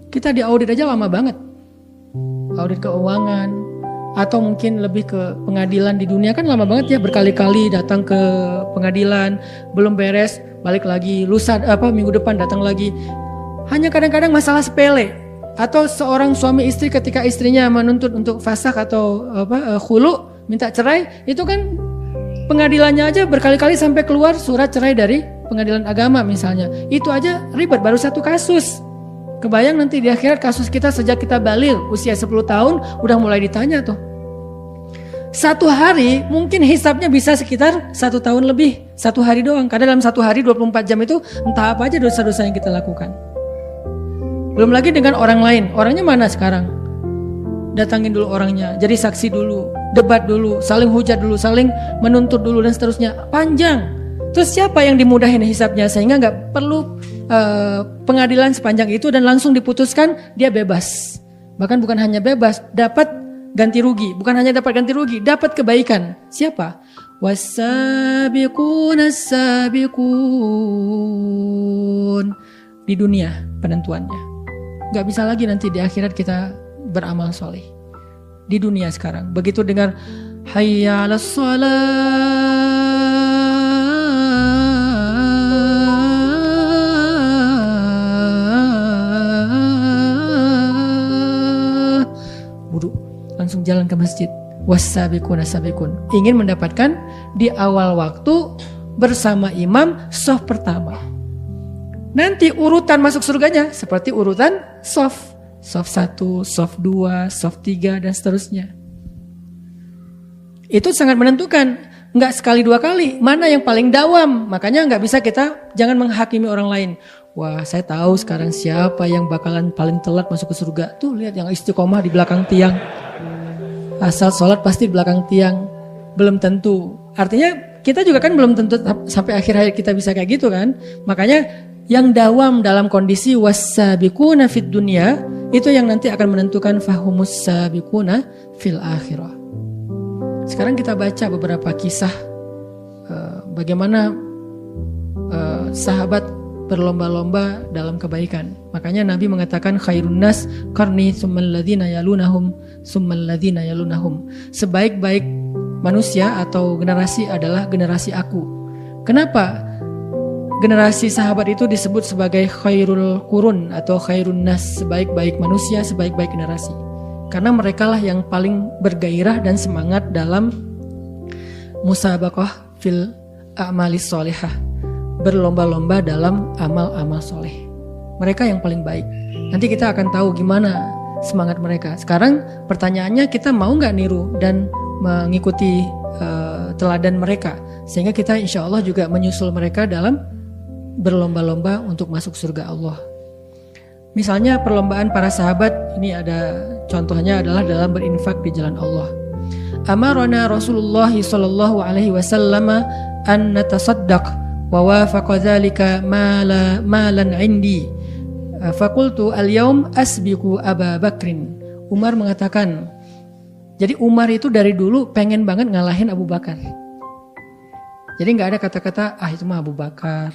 Kita diaudit aja lama banget. Audit keuangan. Atau mungkin lebih ke pengadilan di dunia kan lama banget ya. Berkali-kali datang ke pengadilan. Belum beres, balik lagi. Lusa minggu depan datang lagi. Hanya kadang-kadang masalah sepele. Atau seorang suami istri ketika istrinya menuntut untuk fasakh atau khulu, minta cerai, itu kan Pengadilannya aja berkali-kali sampai keluar surat cerai dari pengadilan agama misalnya. Itu aja ribet, baru satu kasus. Kebayang nanti di akhirat kasus kita sejak kita baligh usia 10 tahun udah mulai ditanya tuh. Satu hari mungkin hisabnya bisa sekitar 1 tahun lebih. 1 hari doang, karena dalam 1 hari 24 jam itu entah apa aja dosa-dosa yang kita lakukan. Belum lagi dengan orang lain. Orangnya mana sekarang? Datangin dulu orangnya, jadi saksi dulu, debat dulu, saling hujat dulu, saling menuntut dulu dan seterusnya. Panjang. Terus siapa yang dimudahin hisabnya sehingga nggak perlu pengadilan sepanjang itu dan langsung diputuskan dia bebas. Bahkan bukan hanya bebas, dapat ganti rugi. Bukan hanya dapat ganti rugi, dapat kebaikan. Siapa? Was-sabiqun as-sabiqun. Di dunia penentuannya. Nggak bisa lagi nanti di akhirat kita beramal soleh. Di dunia sekarang begitu dengar hayya 'alas shalah, wudu langsung jalan ke masjid. Was-sabiqun as-sabiqun, ingin mendapatkan di awal waktu bersama imam shaf pertama. Nanti urutan masuk surganya seperti urutan shaf. Shaf 1, shaf 2, shaf 3 dan seterusnya. Itu sangat menentukan. Enggak sekali 2 kali. Mana yang paling dawam. Makanya enggak bisa kita jangan menghakimi orang lain. Wah, saya tahu sekarang siapa yang bakalan paling telat masuk ke surga. Tuh lihat yang istiqomah di belakang tiang. Asal sholat pasti di belakang tiang. Belum tentu. Artinya kita juga kan belum tentu sampai akhir hayat kita bisa kayak gitu kan. Makanya yang dawam dalam kondisi was-sabiquna fid dunya itu yang nanti akan menentukan fahumus sabiquna fil akhirah. Sekarang kita baca beberapa kisah bagaimana sahabat berlomba-lomba dalam kebaikan. Makanya Nabi mengatakan khairun nas qarni tsummal ladzina yalunahum tsummal ladzina yalunahum. Sebaik-baik manusia atau generasi adalah generasi aku. Kenapa? Generasi sahabat itu disebut sebagai khairul qurun atau khairun nas, sebaik-baik manusia, sebaik-baik generasi. Karena merekalah yang paling bergairah dan semangat dalam musabaqah fil a'malis sholihah, berlomba-lomba dalam amal-amal soleh. Mereka yang paling baik. Nanti kita akan tahu gimana semangat mereka. Sekarang pertanyaannya, kita mau nggak niru dan mengikuti teladan mereka, sehingga kita insya Allah juga menyusul mereka dalam berlomba-lomba untuk masuk surga Allah. Misalnya perlombaan para sahabat, ini ada contohnya adalah dalam berinfak di jalan Allah. Amarona Rasulullah sallallahu alaihi wasallam an natasaddaq wa wafaqa dzalika malan indi. Faqultu al-yaum asbiqu Aba Bakrin. Umar mengatakan, jadi Umar itu dari dulu pengen banget ngalahin Abu Bakar. Jadi nggak ada kata-kata itu mah Abu Bakar,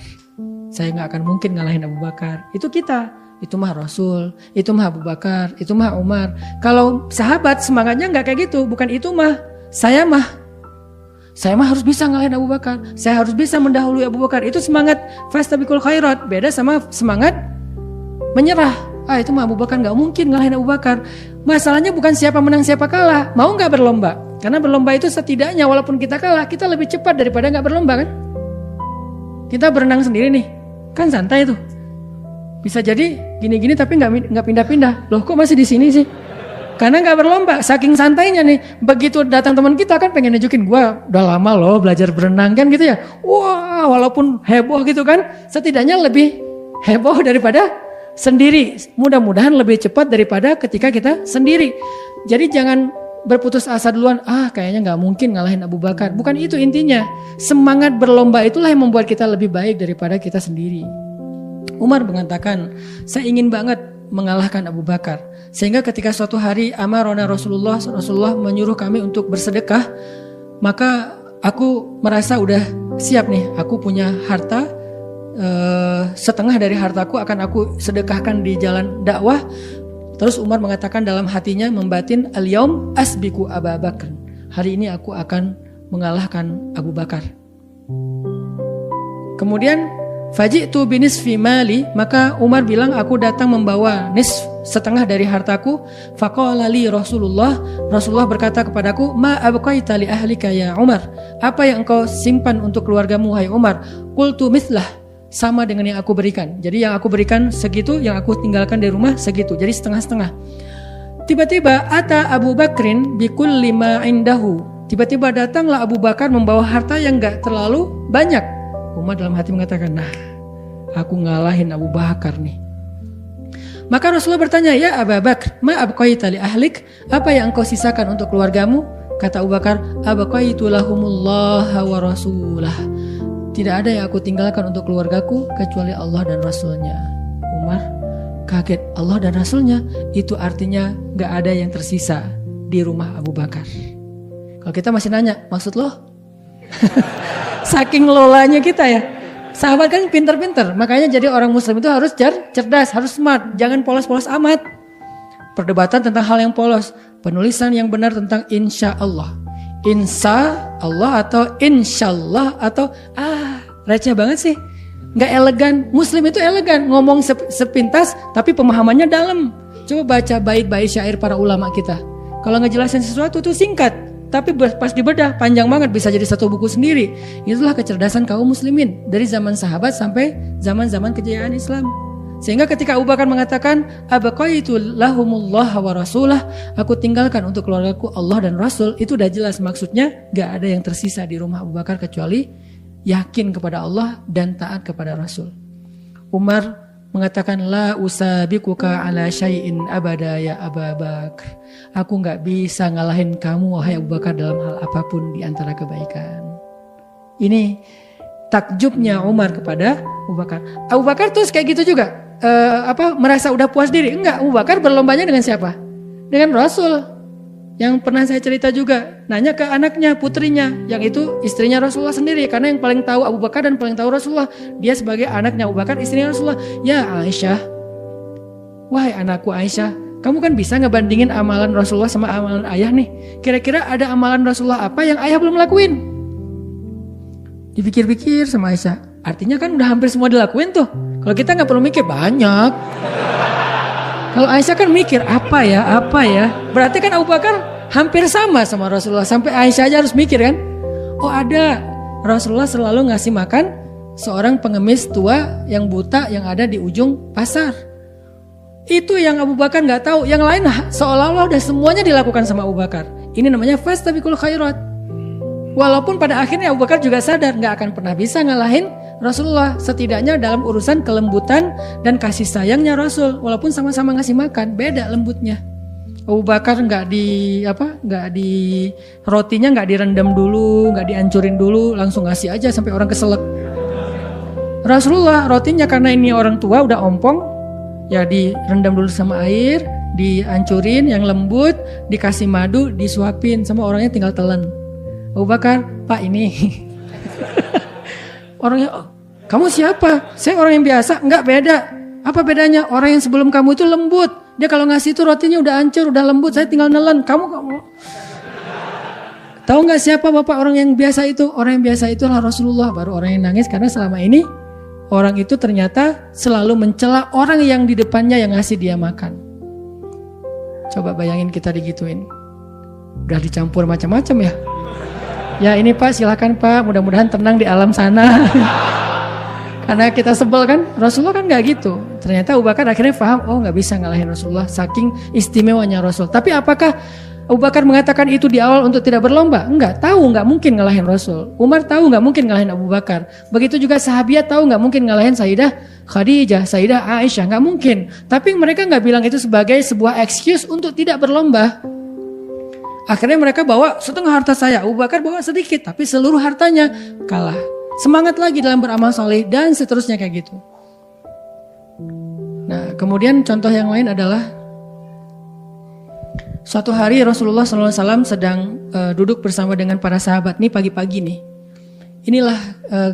saya nggak akan mungkin ngalahin Abu Bakar. Itu kita, itu mah Rasul, itu mah Abu Bakar, itu mah Umar. Kalau sahabat semangatnya nggak kayak gitu, bukan itu mah, saya mah harus bisa ngalahin Abu Bakar, saya harus bisa mendahului Abu Bakar. Itu semangat fastabiqul khairat, beda sama semangat menyerah. Itu mah Abu Bakar nggak mungkin ngalahin Abu Bakar. Masalahnya bukan siapa menang siapa kalah, mau nggak berlomba? Karena berlomba itu setidaknya walaupun kita kalah, kita lebih cepat daripada nggak berlomba kan? Kita berenang sendiri nih, kan santai tuh. Bisa jadi gini-gini tapi nggak pindah-pindah. Loh kok masih di sini sih? Karena nggak berlomba, saking santainya nih. Begitu datang teman kita kan pengen nunjukin, gua udah lama loh belajar berenang kan gitu ya. Wah, walaupun heboh gitu kan, setidaknya lebih heboh daripada sendiri. Mudah-mudahan lebih cepat daripada ketika kita sendiri. Jadi jangan berputus asa duluan, kayaknya nggak mungkin ngalahin Abu Bakar. Bukan itu intinya. Semangat berlomba itulah yang membuat kita lebih baik daripada kita sendiri. Umar mengatakan, saya ingin banget mengalahkan Abu Bakar. Sehingga ketika suatu hari amarona Rasulullah menyuruh kami untuk bersedekah, maka aku merasa udah siap nih. Aku punya harta, setengah dari hartaku akan aku sedekahkan di jalan dakwah. Terus Umar mengatakan dalam hatinya, membatin, al-yaum asbiqu Aba Bakr. Hari ini aku akan mengalahkan Abu Bakar. Kemudian faji'tu binisfi mali, maka Umar bilang aku datang membawa setengah dari hartaku. Faqala li Rasulullah berkata kepadaku, ma abqaita li ahlika ya Umar, apa yang engkau simpan untuk keluargamu hai Umar? Qultu mithlah, sama dengan yang aku berikan. Jadi yang aku berikan segitu, yang aku tinggalkan dari rumah segitu, jadi setengah-setengah. Tiba-tiba ata Abu Bakrin bikulli ma indahu, tiba-tiba datanglah Abu Bakar membawa harta yang gak terlalu banyak. Umar dalam hati mengatakan, nah aku ngalahin Abu Bakar nih. Maka Rasulullah bertanya, ya Abu Bakar, ma abqaita li ahlik, apa yang engkau sisakan untuk keluargamu? Kata Abu Bakar, abqaitu lahumullah wa rasulah, tidak ada yang aku tinggalkan untuk keluargaku kecuali Allah dan Rasulnya. Umar kaget, Allah dan Rasulnya, itu artinya gak ada yang tersisa di rumah Abu Bakar. Kalau kita masih nanya, maksud lo? Saking lolanya kita ya. Sahabat kan pinter-pinter, makanya jadi orang muslim itu harus cerdas, harus smart, jangan polos-polos amat. Perdebatan tentang hal yang polos, penulisan yang benar tentang insya Allah. Insya Allah atau insyaallah atau receh banget sih. Gak elegan. Muslim itu elegan, ngomong sepintas tapi pemahamannya dalam. Coba baca bait-bait syair para ulama kita. Kalau ngejelasin sesuatu tuh singkat, tapi pas dibedah panjang banget, bisa jadi satu buku sendiri. Itulah kecerdasan kaum muslimin dari zaman sahabat sampai zaman-zaman kejayaan Islam. Sehingga ketika Abu Bakar mengatakan abqaitu lahumullah wa rasulah, aku tinggalkan untuk keluargaku Allah dan Rasul, itu udah jelas maksudnya gak ada yang tersisa di rumah Abu Bakar kecuali yakin kepada Allah dan taat kepada Rasul. Umar mengatakan, la usabikuka ala syai'in abada ya Abu Bakar, aku gak bisa ngalahin kamu wahai Abu Bakar dalam hal apapun di antara kebaikan. Ini takjubnya Umar kepada Abu Bakar. Abu Bakar terus kayak gitu juga, merasa udah puas diri? Enggak, Abu Bakar berlombanya dengan siapa? Dengan Rasul. Yang pernah saya cerita juga, nanya ke anaknya, putrinya, yang itu istrinya Rasulullah sendiri, karena yang paling tahu Abu Bakar dan paling tahu Rasulullah, dia sebagai anaknya Abu Bakar, istrinya Rasulullah. Ya Aisyah, wahai anakku Aisyah, kamu kan bisa ngebandingin amalan Rasulullah sama amalan ayah nih. Kira-kira ada amalan Rasulullah apa yang ayah belum lakuin? Dipikir-pikir sama Aisyah, artinya kan udah hampir semua dilakuin tuh. Kalau kita gak perlu mikir banyak. Kalau Aisyah kan mikir apa ya. Berarti kan Abu Bakar hampir sama Rasulullah. Sampai Aisyah aja harus mikir kan. Oh ada, Rasulullah selalu ngasih makan seorang pengemis tua yang buta yang ada di ujung pasar. Itu yang Abu Bakar gak tahu. Yang lain seolah-olah udah semuanya dilakukan sama Abu Bakar. Ini namanya fastabiqul khairat. Walaupun pada akhirnya Abu Bakar juga sadar gak akan pernah bisa ngalahin Rasulullah, setidaknya dalam urusan kelembutan dan kasih sayangnya Rasul. Walaupun sama-sama ngasih makan, beda lembutnya. Abu Bakar nggak di rotinya nggak direndam dulu, nggak dihancurin dulu, langsung ngasih aja sampai orang keselak. Rasulullah rotinya karena ini orang tua udah ompong, ya direndam dulu sama air, dihancurin yang lembut, dikasih madu, disuapin, sama orangnya tinggal telan. Abu Bakar, Pak ini. Orangnya, oh, kamu siapa? Saya orang yang biasa. Enggak, beda. Apa bedanya? Orang yang sebelum kamu itu lembut. Dia kalau ngasih itu rotinya udah hancur, udah lembut. Saya tinggal nelen. Kamu. Tahu nggak siapa bapak orang yang biasa itu? Orang yang biasa itulah Rasulullah. Baru orang yang nangis karena selama ini orang itu ternyata selalu mencela orang yang di depannya yang ngasih dia makan. Coba bayangin kita digituin. Udah dicampur macam-macam ya. Ya ini Pak, silakan Pak, mudah-mudahan tenang di alam sana. Karena kita sebel kan, Rasulullah kan gak gitu. Ternyata Abu Bakar akhirnya paham, oh gak bisa ngalahin Rasulullah, saking istimewanya Rasul. Tapi apakah Abu Bakar mengatakan itu di awal untuk tidak berlomba? Enggak, tahu gak mungkin ngalahin Rasul. Umar tahu gak mungkin ngalahin Abu Bakar. Begitu juga sahabiat tahu gak mungkin ngalahin Sayyidah Khadijah, Sayyidah Aisyah, gak mungkin. Tapi mereka gak bilang itu sebagai sebuah excuse untuk tidak berlomba. Akhirnya mereka bawa setengah harta saya, Abu Bakar bawa sedikit, tapi seluruh hartanya kalah. Semangat lagi dalam beramal soleh dan seterusnya kayak gitu. Nah, kemudian contoh yang lain adalah suatu hari Rasulullah SAW sedang duduk bersama dengan para sahabat. Nih pagi-pagi nih. Inilah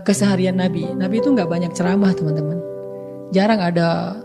keseharian Nabi. Nabi itu nggak banyak ceramah teman-teman. Jarang ada